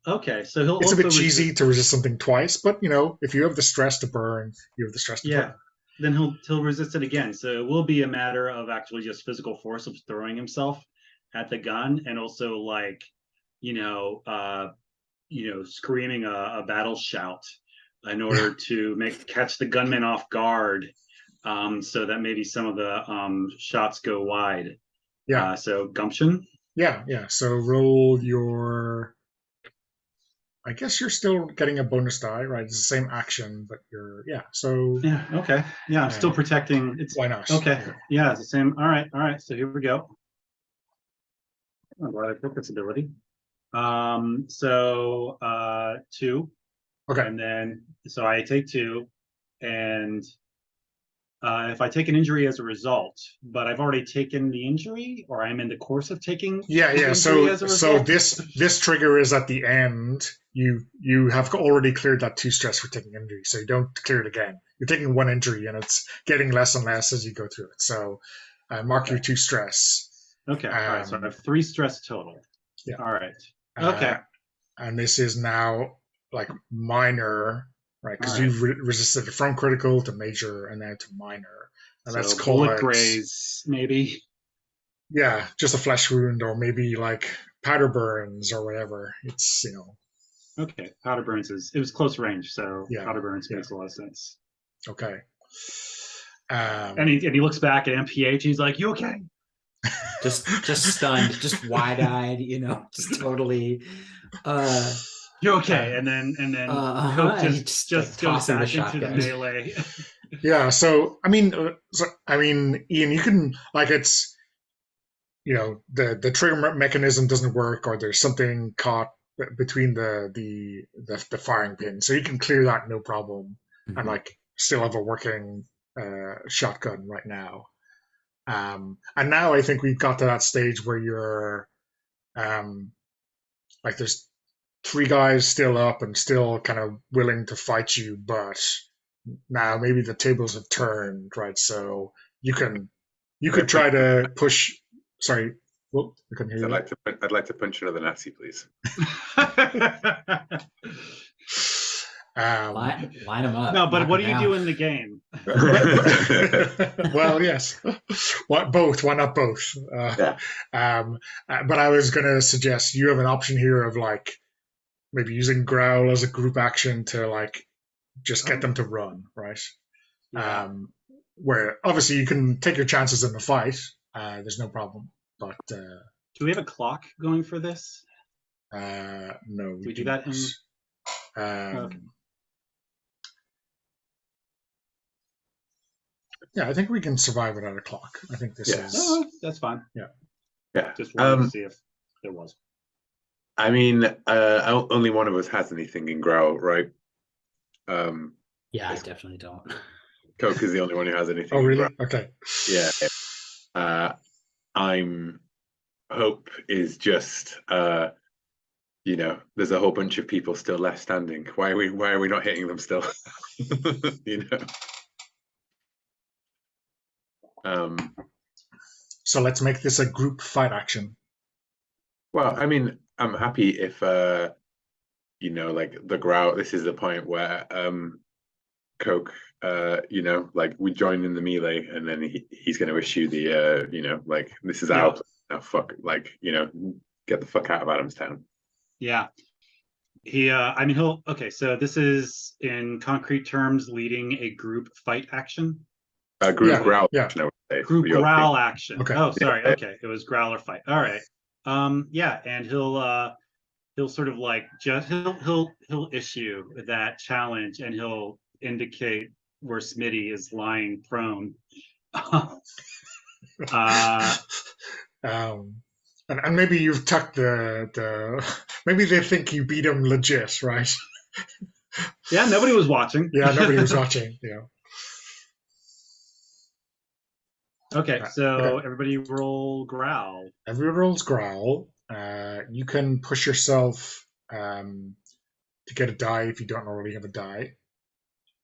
Okay. So he'll It's a also bit cheesy to resist something twice, but if you have the stress to burn, you have the stress to Yeah. burn. Then he'll resist it again. So it will be a matter of actually just physical force of throwing himself at the gun, and also like, you know, uh, screaming a battle shout in Yeah, order to catch the gunman off guard, so that maybe some of the shots go wide. yeah, So gumption. yeah. So roll your. I guess you're still getting a bonus die, right? It's the same action, but yeah. So Yeah. Okay. Yeah. I'm still protecting. It's why not? okay. Yeah. Yeah. It's the same. All right. All right. So here we go. I'm glad I took this ability. So 2, Okay. and then so I take 2, and if I take an injury as a result, but I've already taken the injury, or I'm in the course of taking Yeah, the yeah. injury So as a so result. this trigger is at the end. You have already cleared that 2 stress for taking injury, so you don't clear it again. You're taking 1 injury, and it's getting less and less as you go through it. So mark your Okay. 2 stress. Okay. All right. So I have 3 stress total. Yeah. All right. Uh, Okay. and this is now like minor, right? All Because right. you've resisted it from critical to major and now to minor. And let's So call bullet it, graze, maybe. yeah, just a flesh wound or maybe like powder burns or whatever. It's, Okay. Powder burns it was close range, so yeah, powder burns yeah, makes a lot of sense. okay. And he looks back at MPH. He's like, "You okay?" Just stunned, just wide-eyed, just totally You're okay. uh, And then Cope uh-huh. just Like goes tossing the back into the shotgun. melee. yeah. So I mean, Ian, you can like it's the trigger mechanism doesn't work or there's something caught between the firing pin, so you can clear that no problem and Mhm. like still have a working shotgun right now. And now I think we've got to that stage where you're like there's 3 guys still up and still kind of willing to fight you, but now maybe the tables have turned, right? So you can you could try to push. Sorry, well, I couldn't hear you. I'd like to punch another Nazi, please. Line them up. No, but knock what do 'em you down. do in the game? Well, yes. Both? Why not both? Yeah. But I was going to suggest you have an option here of like maybe using growl as a group action to like just get them to run, right? Yeah. Where obviously you can take your chances in the fight. There's no problem. But Do we have a clock going for this? no, We do not. that in. Okay. Yeah, I think we can survive without a clock. I think this Yeah. is. Oh, that's fine. Yeah. Just wanted to see if there was. I mean, only one of us has anything in growl, right? Yeah, I It's- definitely don't. Coke is the only one who has anything Oh, in really? growl. Okay. Yeah. I'm Hope is just there's a whole bunch of people still left standing. Why are we not hitting them still? So let's make this a group fight action. Well, I mean, I'm happy if like the growl. This is the point where Coke, like we join in the melee, and then he's going to issue the, like this is our now. Fuck, like get the fuck out of Adamstown. Yeah. Okay, so this is in concrete terms leading a group fight action. Group growl. Yeah. Action, I would say, Group growl action. Okay. Oh, sorry. Okay, it was growl or fight. All right. Yeah, and he'll sort of like just he'll issue that challenge, and he'll indicate where Smitty is lying prone. And maybe you've tucked the maybe they think you beat him legit, right? Yeah, nobody was watching. Yeah, nobody was watching. Yeah. Okay, so everybody roll growl. Everyone rolls growl. You can push yourself to get a die if you don't already have a die.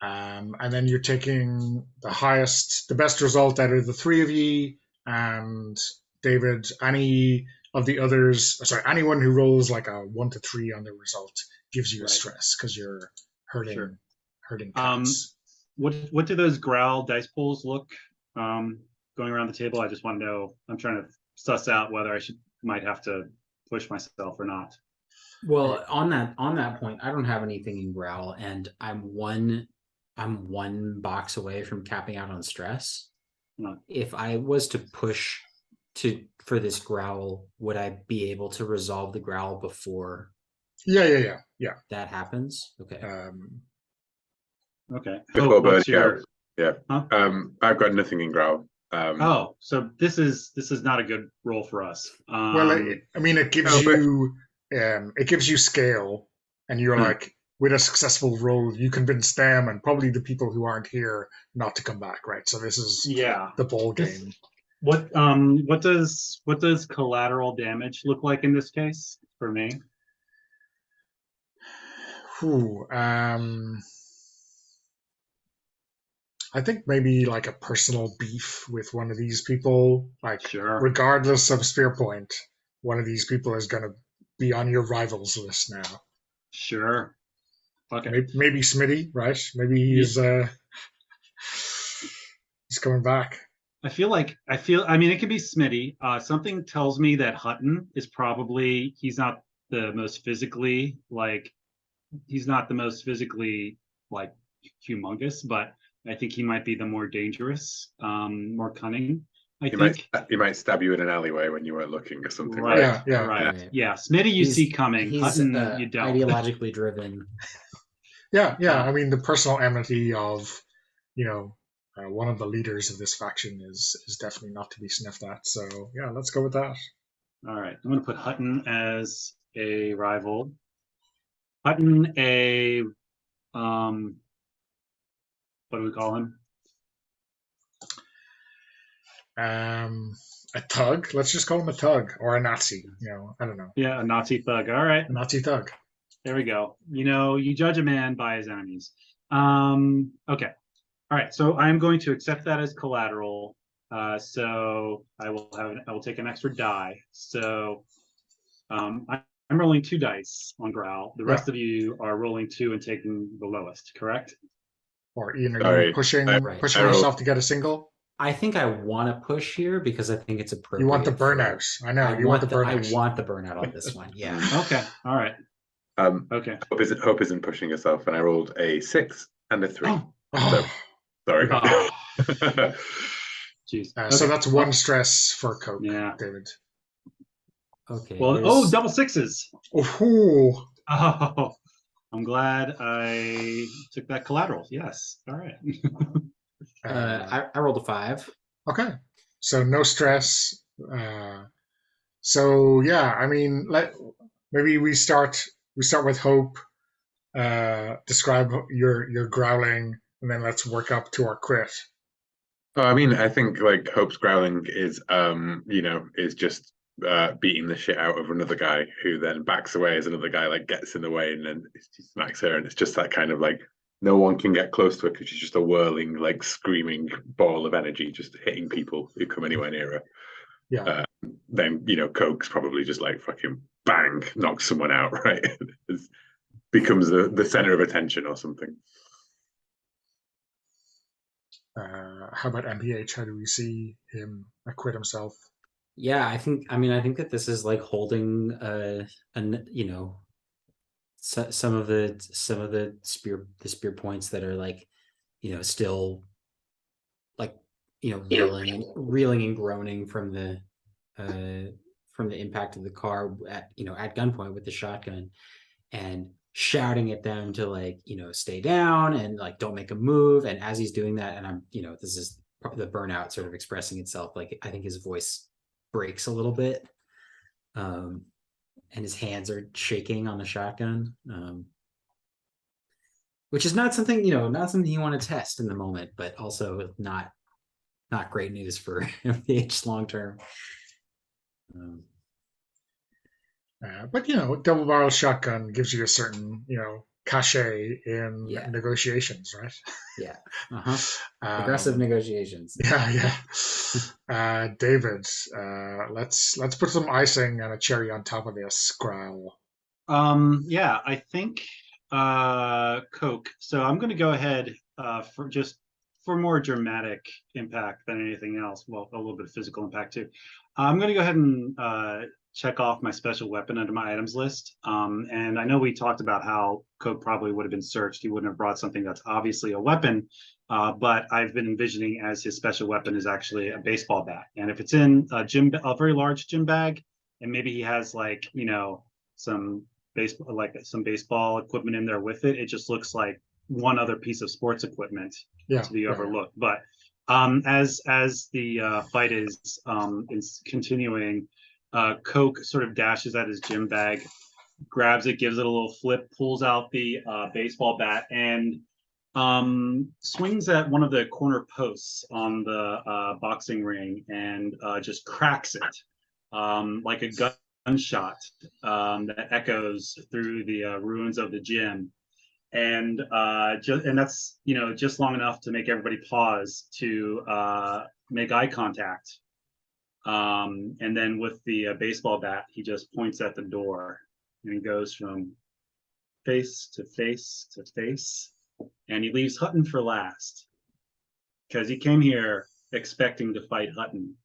And then you're taking the best result out of the three of you, and David, any of the others, anyone who rolls like a 1 to 3 on the result gives you a stress because you're hurting cats. What do those growl dice pools look going around the table? I just want to know. I'm trying to suss out whether I might have to push myself or not. Well, on that point, I don't have anything in growl, and I'm one box away from capping out on stress. If I was to push for this growl, would I be able to resolve the growl before? Yeah. That happens. Okay. Okay. Before what's your... Yeah. Huh? I've got nothing in growl. So this is not a good roll for us. It gives you scale, and you're like, with a successful roll, you convince them and probably the people who aren't here not to come back, right? So this is the ball game. What does collateral damage look like in this case for me? I think maybe like a personal beef with one of these people, regardless of spear point, one of these people is going to be on your rivals list now. Sure. Okay. Maybe Smitty, right? Maybe he's coming back. I mean, it could be Smitty. Something tells me that Hutton is probably, he's not the most physically humongous, but I think he might be the more dangerous, more cunning. He might stab you in an alleyway when you weren't looking or something. Right. Yeah. Smitty, you see coming. He's Hutton, you don't. Ideologically driven. Yeah. I mean, the personal enmity of, one of the leaders of this faction is definitely not to be sniffed at. So yeah, let's go with that. All right, I'm going to put Hutton as a rival. Hutton, what do we call him? A thug. Let's just call him a thug or a Nazi. I don't know. Yeah, a Nazi thug. All right, a Nazi thug. There we go. You judge a man by his enemies. Okay. All right. So I'm going to accept that as collateral. So I will take an extra die. So I'm rolling 2 dice on growl. The rest of you are rolling 2 and taking the lowest. Correct? Or Ian, are you pushing yourself to get a single? I think I want to push here because I think it's appropriate. You want the burnout. I know. You want the burnout. I want the burnout on this one. Yeah. Okay. All right. Okay. Hope isn't pushing herself, and I rolled a 6 and a 3. Oh. Sorry. Jeez. So that's 1 stress for Coke, David. Okay. Well, double 6s. Oh. I'm I'm glad I took that collateral. Yes. All right. I rolled a 5. Okay, so no stress. So yeah, I mean, maybe we start with Hope. Describe your growling, and then let's work up to our crit. Oh, I mean, I think like Hope's growling is just beating the shit out of another guy who then backs away as another guy like gets in the way and then she smacks her, and it's just that kind of like no one can get close to her because she's just a whirling, like screaming ball of energy, just hitting people who come anywhere near her. Yeah, Then Coke's probably just like fucking bang, knocks someone out, right? It becomes the center of attention or something. how about MPH? How do we see him acquit himself? Yeah, I think that this is like holding some of the spear points that are like still like reeling and groaning from the impact of the car at gunpoint with the shotgun, and shouting at them to like stay down and like don't make a move. And as he's doing that, and I'm this is the burnout sort of expressing itself, like I think his voice breaks a little bit, and his hands are shaking on the shotgun, which is not something you want to test in the moment, but also not great news for MPH long term. But double barrel shotgun gives you a certain cachet in negotiations, right? Yeah. Aggressive negotiations. Yeah. David, let's put some icing and a cherry on top of this growl. Yeah, I think Coke. So I'm going to go ahead for more dramatic impact than anything else. Well, a little bit of physical impact too. I'm going to go ahead and check off my special weapon under my items list. And I know we talked about how Coke probably would have been searched. He wouldn't have brought something that's obviously a weapon. But I've been envisioning as his special weapon is actually a baseball bat. And if it's in a very large gym bag, and maybe he has like some baseball equipment in there with it, it just looks like one other piece of sports equipment to be overlooked. But as the fight is continuing, Coke sort of dashes at his gym bag, grabs it, gives it a little flip, pulls out the baseball bat, and swings at one of the corner posts on the boxing ring and just cracks it like a gunshot that echoes through the ruins of the gym. And that's just long enough to make everybody pause to make eye contact. And then with the baseball bat, he just points at the door and goes from face to face to face, and he leaves Hutton for last because he came here expecting to fight Hutton,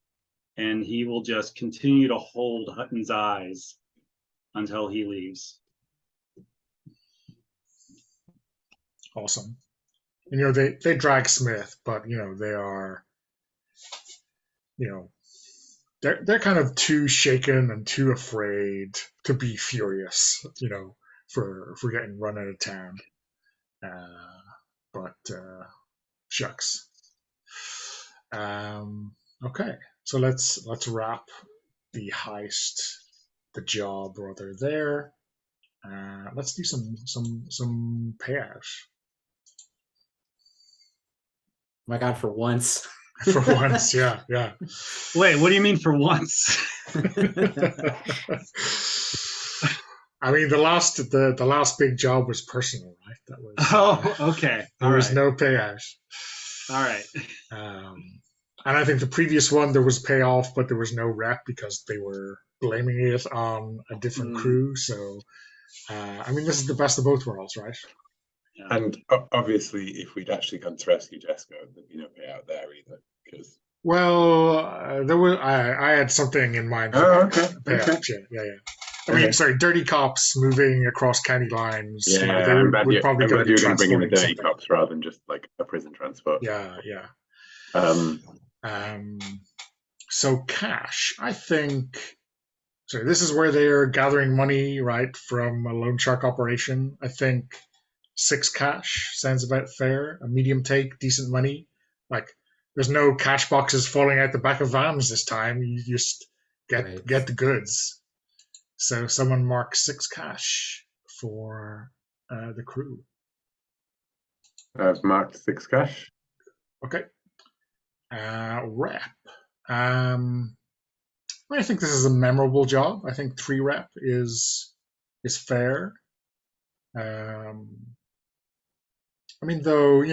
and he will just continue to hold Hutton's eyes until he leaves. Awesome. And they drag Smith, but they are they're kind of too shaken and too afraid to be furious, for getting run out of town. But shucks. Okay, so let's wrap the heist, the job rather there. Let's do some payout. My God, for once. For once, yeah. Wait, what do you mean for once? I mean, the last big job was personal, right? That was. Okay. There was no payout. All right. And I think the previous one there was payoff, but there was no rep because they were blaming it on a different crew. So, I mean, this is the best of both worlds, right? Yeah. And obviously, if we'd actually gone to rescue Jesco, there'd be no payout there either. Because there was I had something in mind. Okay. Yeah. I mean, sorry, dirty cops moving across county lines. Yeah, I'm glad you were going to bring in the dirty cops rather than just like a prison transport. Yeah. So cash, I think. So this is where they're gathering money, right, from a loan shark operation. I think 6 cash sounds about fair. A medium take, decent money. Like there's no cash boxes falling out the back of vans this time. You just Right. get the goods. So someone marks 6 cash for the crew. I've marked 6 cash. Okay. Rep. I think this is a memorable job. I think 3 rep is fair. I mean, though,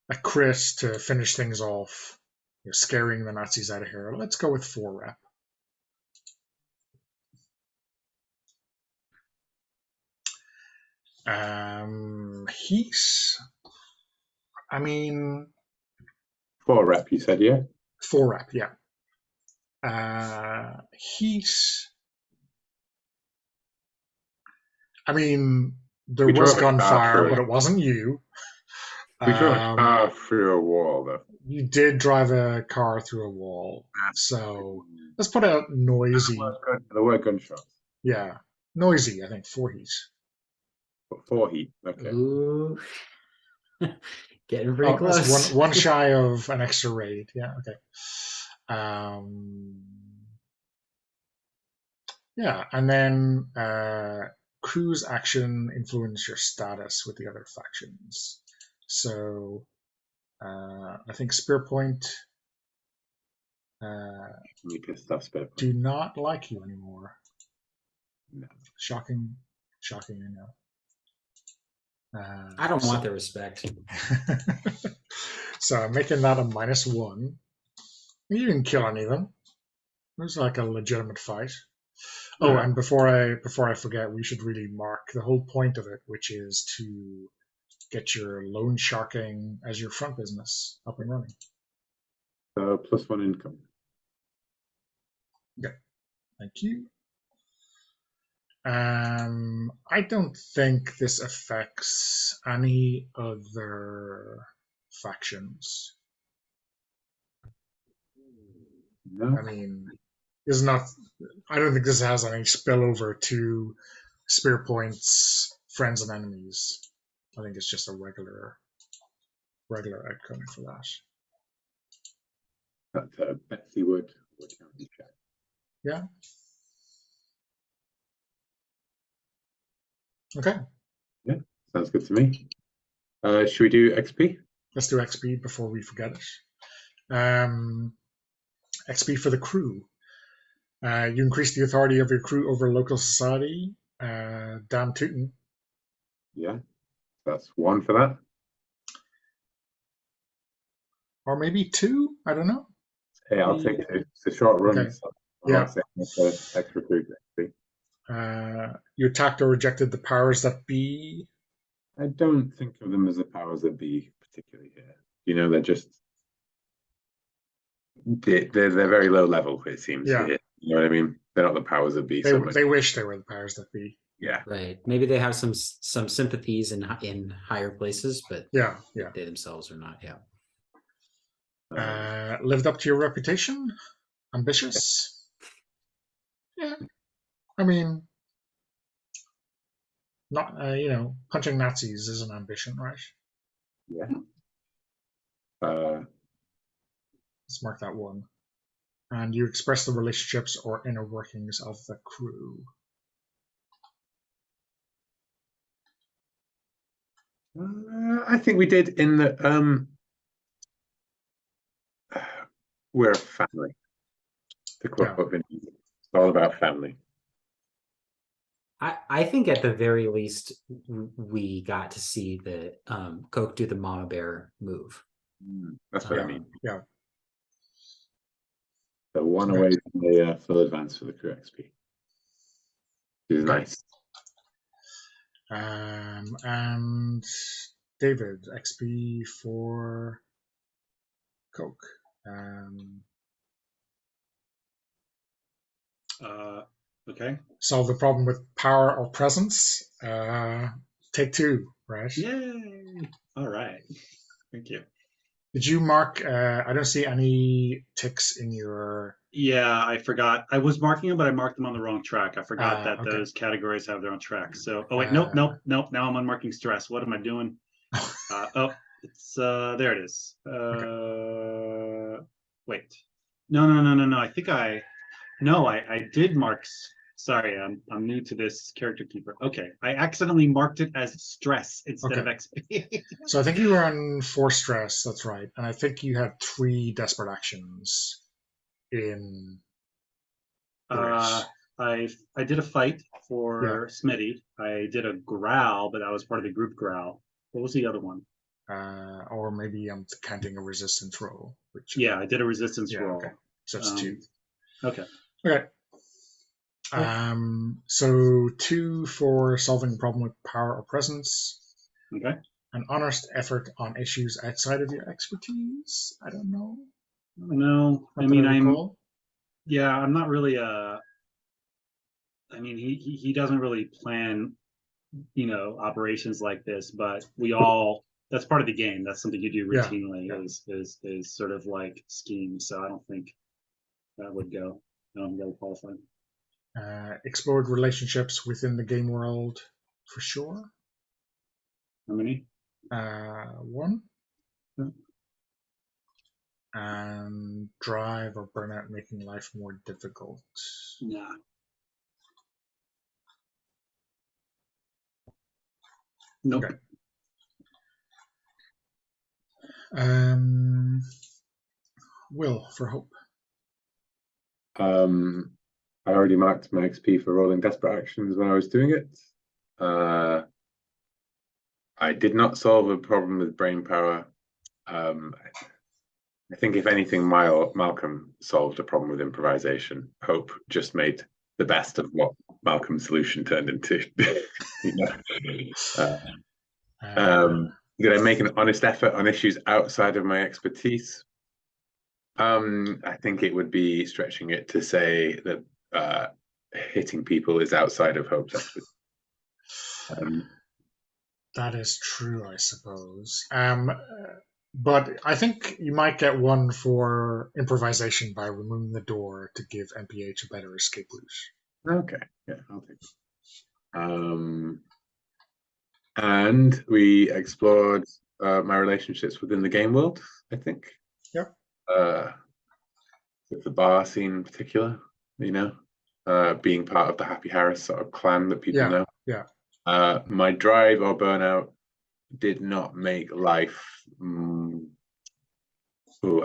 a Chris to finish things off, scaring the Nazis out of here. Let's go with 4 rep. Heat. I mean, 4 rep, you said, yeah? 4 rep, yeah. Heat. I mean, there We was drove a car gunfire, through but it. it wasn't you. We drove a car through a wall, though. You did drive a car through a wall, so let's put out noisy. There were gunshots. Yeah, noisy. I think 4 heat. 4 heat. Okay. Ooh. Getting pretty That's close. one shy of an extra raid. Yeah. Okay. Yeah, and then crew's action influence your status with the other factions. So I think Spear Point We pissed off Spear Point. do not like you anymore. No. Shocking, I know. I don't want their respect. So I'm making that a -1. You didn't kill any of them. It was like a legitimate fight. Oh, Yeah. and before I forget, we should really mark the whole point of it, which is to get your loan sharking as your front business up and running. So +1 income. Yeah, thank you. I don't think this affects any other factions. No. I mean, this is not. I don't think this has any spillover to Spear Point's friends and enemies. I think it's just a regular outcome for that. That's a Betsy Wood county check. Yeah. Okay. Yeah, sounds good to me. Should we do XP? Let's do XP before we forget it. XP for the crew. You increase the authority of your crew over local society. Damn tootin'. Yeah, that's 1 for that. Or maybe 2. I don't know. Hey, I'll take 2. It's a short run. Okay. So Yeah. that's extra 2 XP. You attacked or rejected the powers that be. I don't think of them as the powers that be particularly here. They're just they're very low level. It seems. Yeah. Here. You know what I mean? They're not the powers that be. They wish they were the powers that be. Yeah. Right. Maybe they have some sympathies in higher places, but Yeah. they themselves are not. Yeah. Lived up to your reputation. Ambitious. Yeah. I mean, not punching Nazis is an ambition, right? Yeah. Let's mark that 1. And you express the relationships or inner workings of the crew. I think we did in the we're a family. The quote it's all about family. I think at the very least we got to see the Coke do the Mama Bear move. That's what I mean. Yeah. So 1 away from the full advance for the crew XP. Which is nice. And David, XP for Coke. Okay. Solve the problem with power or presence. Take 2, right? Yay! All right. Thank you. Did you mark? I don't see any ticks in your Yeah, I forgot. I was marking them, but I marked them on the wrong track. I forgot that Okay. those categories have their own tracks. So, oh wait, nope. Now I'm unmarking stress. What am I doing? Oh, it's there it is. Wait. No. I think I did mark. Sorry, I'm new to this character keeper. Okay, I accidentally marked it as stress instead of XP. So I think you were on 4 stress. That's right, and I think you had 3 desperate actions in the race. I did a fight Yeah. for Smitty. I did a growl, but that was part of the group growl. What was the other one? Or maybe I'm counting a resistance roll. Which Yeah, I did a resistance roll. Okay. So it's 2. Okay. Okay. Cool. So 2 for solving a problem with power or presence. Okay. An honest effort on issues outside of your expertise. I don't know. No, Not I that mean, recall. I'm not really I mean, he doesn't really plan, operations like this, but that's part of the game. That's something you do Yeah, routinely yeah. is sort of like scheme. So I don't think that would go. I don't think that would qualify. Explored relationships within the game world for sure. How many? 1. Yeah. And drive or burnout making life more difficult. Nah. Nope. Okay. Will for hope. I already marked my XP for rolling desperate actions when I was doing it. I did not solve a problem with brain power. I think if anything, Malcolm solved a problem with improvisation. Hope just made the best of what Malcolm's solution turned into. Did I make an honest effort on issues outside of my expertise? I think it would be stretching it to say that hitting people is outside of Hope's expertise. That is true, I suppose. But I think you might get 1 for improvisation by removing the door to give MPH a better escape route. Okay, yeah, I'll take it. And we explored my relationships within the game world, I think. Yeah. With the bar scene in particular, being part of the Happy Harris sort of clan that people know. Yeah. My drive or burnout did not make life. I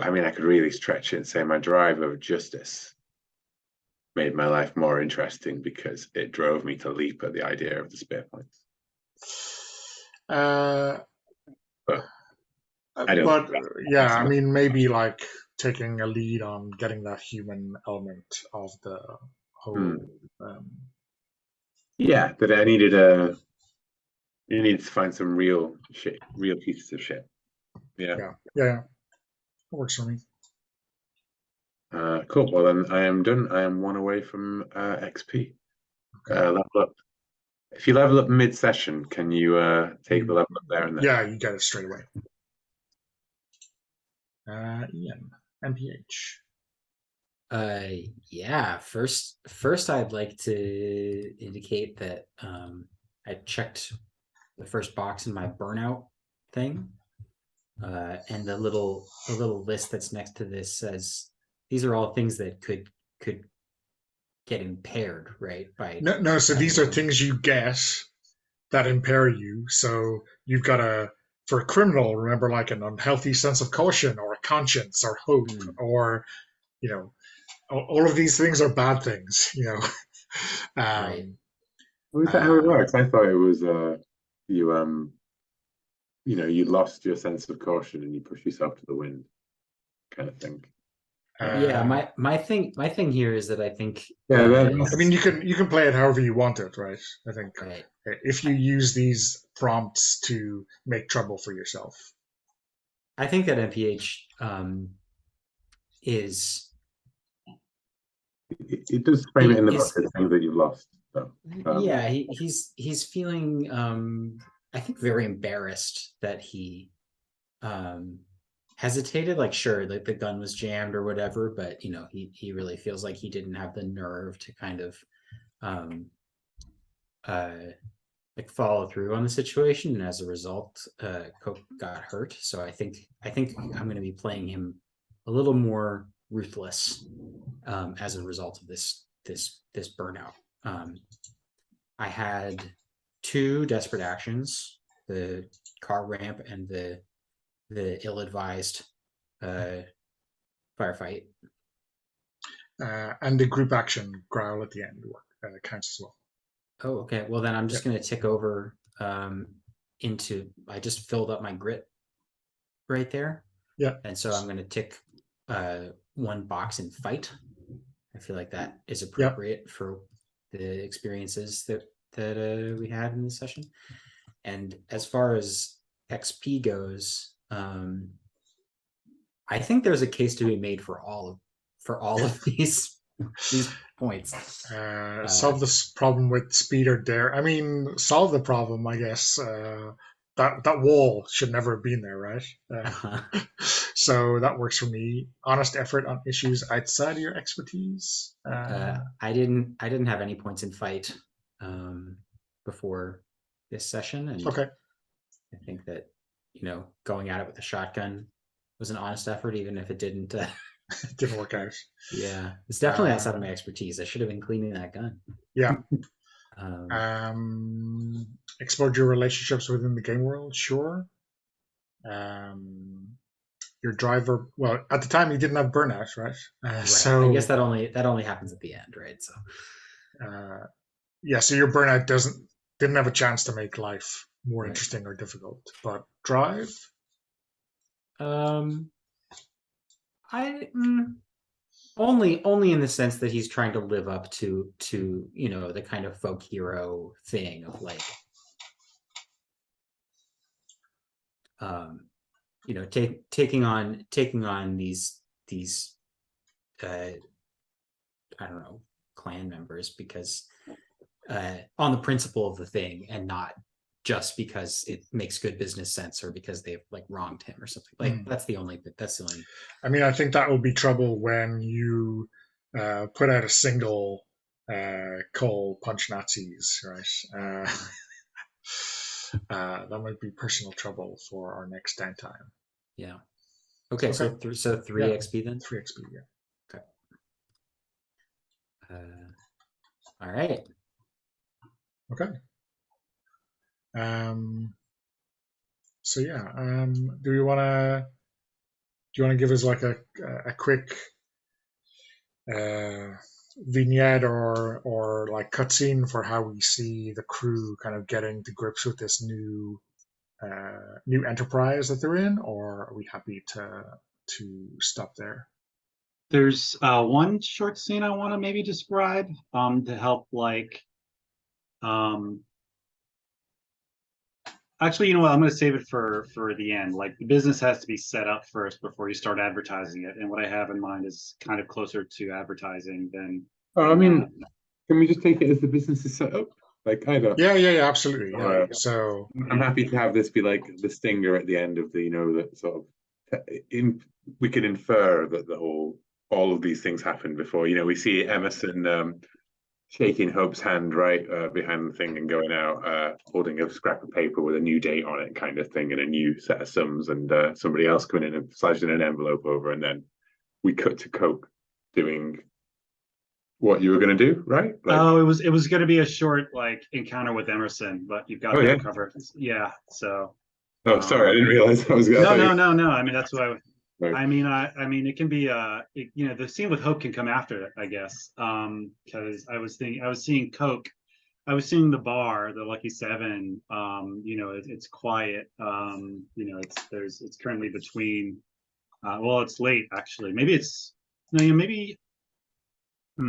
mean, I could really stretch it and say my drive of justice made my life more interesting because it drove me to leap at the idea of the spear points. But I mean, maybe like taking a lead on getting that human element of the whole. Yeah, that I needed to find some real pieces of shit. Yeah. That works for me. Cool. Well, then I am done. I am 1 away from XP. Okay. Level up. If you level up mid-session, can you take the level up there and then? Yeah, you get it straight away. Ian, MPH. Yeah. First, I'd like to indicate that I checked the first box in my burnout thing, and the little list that's next to this says these are all things that could get impaired, right? No. So these are things you get that impair you. So you've got for a criminal, remember, like an unhealthy sense of caution or a conscience or hope or, all of these things are bad things, Right. Was that how it works? I thought it was you lost your sense of caution and you push yourself to the wind, kind of thing. Yeah, my thing here is that I think. I mean, you can play it however you want it, right? I think right. If you use these prompts to make trouble for yourself. I think that MPH is. It does frame it in the book as things that you've lost. So, yeah, he's feeling I think very embarrassed that he hesitated, like sure, like the gun was jammed or whatever, but he really feels like he didn't have the nerve to kind of um like follow through on the situation, and as a result, Coke got hurt. So I think I'm going to be playing him a little more ruthless as a result of this burnout. I had two desperate actions: the car ramp and the ill-advised firefight. And the group action growl at the end counts as well. Oh, okay. Well, then I'm just Yep. going to tick over into. I just filled up my grit right there. Yeah. And so I'm going to tick one box in fight. I feel like that is appropriate for the experiences that we had in this session. And as far as XP goes, I think there's a case to be made for all of these points. Solve this problem with speed or dare. I mean, solve the problem, I guess. That wall should never have been there, right? So that works for me. Honest effort on issues outside of your expertise. I didn't have any points in fight before this session, and Okay. I think that going at it with a shotgun was an honest effort, even if it didn't. Didn't work out. Yeah, it's definitely outside of my expertise. I should have been cleaning that gun. Yeah. Explored your relationships within the game world, sure. Your driver, well, at the time he didn't have burnout, right? Right. So I guess that only happens at the end, right? So yeah, so your burnout didn't have a chance to make life more Right. interesting or difficult. But drive, I only in the sense that he's trying to live up to the kind of folk hero thing of like taking on these I don't know, clan members because on the principle of the thing, and not just because it makes good business sense or because they've like wronged him or something. Like that's the only. I mean, I think that will be trouble when you put out a single call punch Nazis, right? That might be personal trouble for our next downtime. Yeah. Okay. So 3 XP then. 3 XP. Yeah. Okay. All right. Okay. So yeah. Do you want to give us like a quick vignette or like cutscene for how we see the crew kind of getting to grips with this new enterprise that they're in, or are we happy to stop there? There's one short scene I want to maybe describe to help actually, you know what, I'm going to save it for the end. Like the business has to be set up first before you start advertising it, and what I have in mind is kind of closer to advertising than I mean, can we just take it as the business is set up? Like kind of. Yeah, absolutely. Yeah. So I'm happy to have this be like the stinger at the end of the, that sort of we can infer that all of these things happened before. We see Emerson shaking Hope's hand right behind the thing and going out, holding a scrap of paper with a new date on it, kind of thing, and a new set of sums, and somebody else coming in and sliding an envelope over, and then we cut to Coke doing what you were going to do, right? It was going to be a short encounter with Emerson, but you've got that covered. Yeah. So. Oh, sorry, I didn't realize that was going to. No. I mean, that's what I mean, it can be the scene with Hope can come after it, I guess. Because I was seeing Coke, I was seeing the bar, the Lucky Seven. It's quiet. It's currently between. It's late actually. Maybe I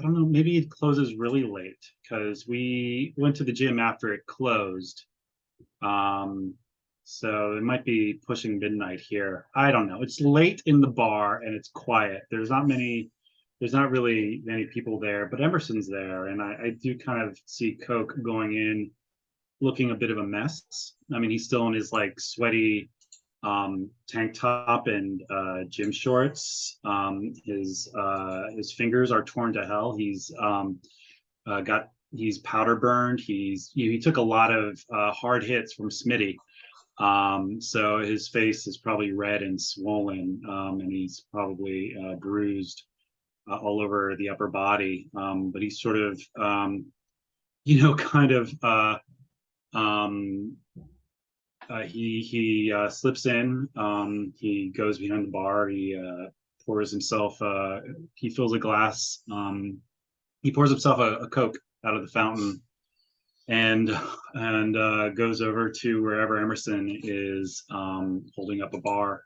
don't know. Maybe it closes really late because we went to the gym after it closed. So it might be pushing midnight here. I don't know. It's late in the bar and it's quiet. There's not really many people there, but Emerson's there. And I do kind of see Coke going in, looking a bit of a mess. I mean, he's still in his sweaty tank top and gym shorts. His fingers are torn to hell. He's powder burned. He took a lot of hard hits from Smitty. So his face is probably red and swollen, and he's probably bruised all over the upper body. But he's sort of, kind of, he slips in. He goes behind the bar. He pours himself. He fills a glass. He pours himself a Coke out of the fountain, and goes over to wherever Emerson is holding up a bar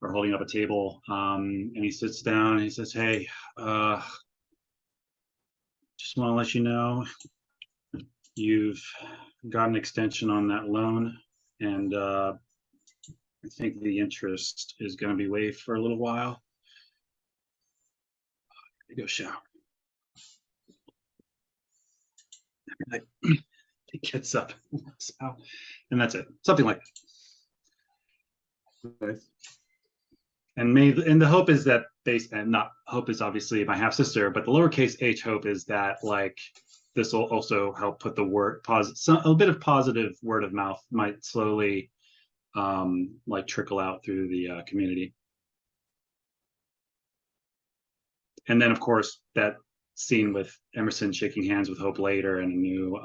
or holding up a table, and he sits down and he says, "Hey, just want to let you know you've got an extension on that loan, and I think the interest is going to be waived for a little while. Go shower." He gets up, and that's it. Something like that. Nice. And the hope is that and not hope is obviously my half sister, but the lowercase h hope is that like this will also help put the word a bit of positive word of mouth might slowly like trickle out through the community. And then of course that scene with Emerson shaking hands with Hope later and a new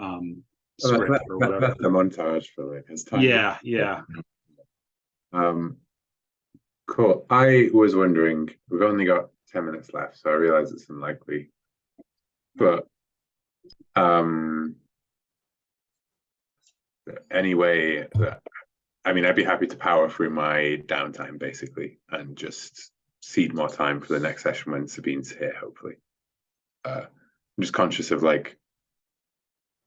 script or whatever. That's the montage for like his time. Yeah. Cool. I was wondering, we've only got 10 minutes left, so I realize it's unlikely. But anyway, I'd be happy to power through my downtime basically and just seed more time for the next session when Sabine's here, hopefully. I'm just conscious of like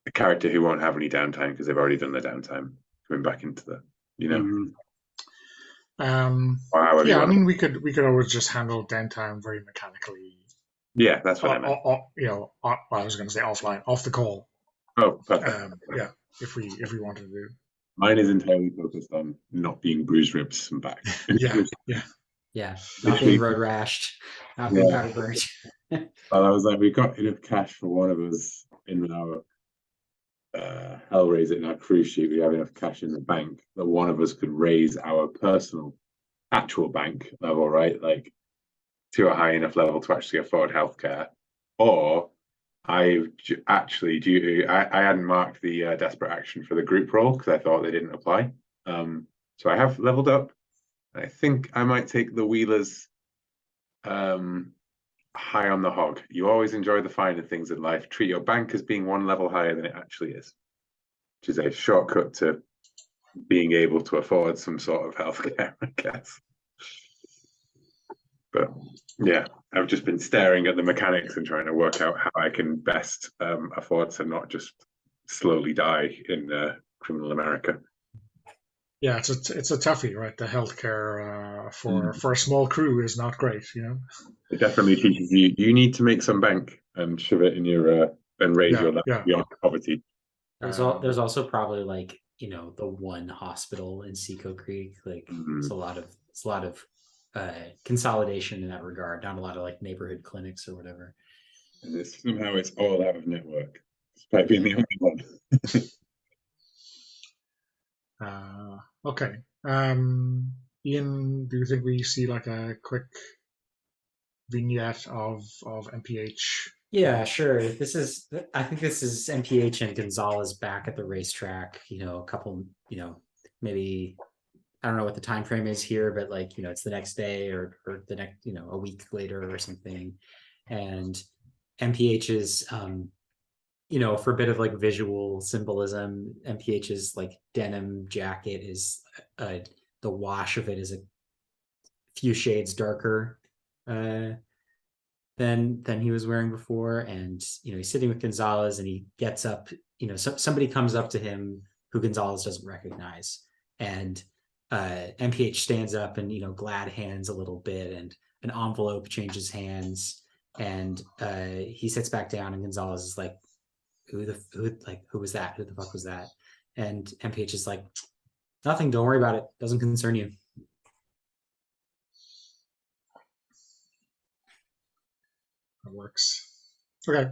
a character who won't have any downtime because they've already done the downtime coming back into the, Yeah, I mean, we could always just handle downtime very mechanically. Yeah, that's what I meant. I was going to say offline, off the call. Oh, perfect. Yeah, if we wanted to do. Mine is entirely focused on not being bruised ribs and back. Yeah, not being road rashed, not being powder burned. Well, I was like, we got enough cash for one of us in our Hellraiser, in our cruise sheet. We have enough cash in the bank that one of us could raise our personal actual bank level, right? Like to a high enough level to actually afford healthcare. Or I hadn't marked the desperate action for the group role because I thought they didn't apply. So I have leveled up. I think I might take the Wheelers high on the hog. You always enjoy the finer things in life. Treat your bank as being one level higher than it actually is, which is a shortcut to being able to afford some sort of healthcare, I guess. But yeah, I've just been staring at the mechanics and trying to work out how I can best afford to not just slowly die in criminal America. Yeah, it's a toughie, right? The healthcare for a small crew is not great, It definitely teaches you need to make some bank and shove it in your and raise your level beyond poverty. There's also probably like the one hospital in Seco Creek. Like it's a lot of consolidation in that regard. Not a lot of like neighborhood clinics or whatever. And somehow it's all out of network, despite being the only one. Okay. Ian, do you think we see like a quick vignette of MPH? Yeah, sure. I think this is MPH and Gonzalez back at the racetrack. A couple, maybe I don't know what the time frame is here, but like it's the next day or the next a week later or something, and MPH is for a bit of like visual symbolism, MPH's like denim jacket is the wash of it is a few shades darker than he was wearing before, and he's sitting with Gonzalez and he gets up. Somebody comes up to him who Gonzalez doesn't recognize, and MPH stands up and glad hands a little bit, and an envelope changes hands, and he sits back down, and Gonzalez is like, who was that? Who the fuck was that? And MPH is like, nothing, don't worry about it, doesn't concern you. that works. Okay.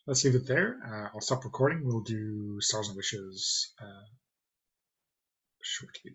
Let's leave it there. I'll stop recording. We'll do Stars and Wishes shortly.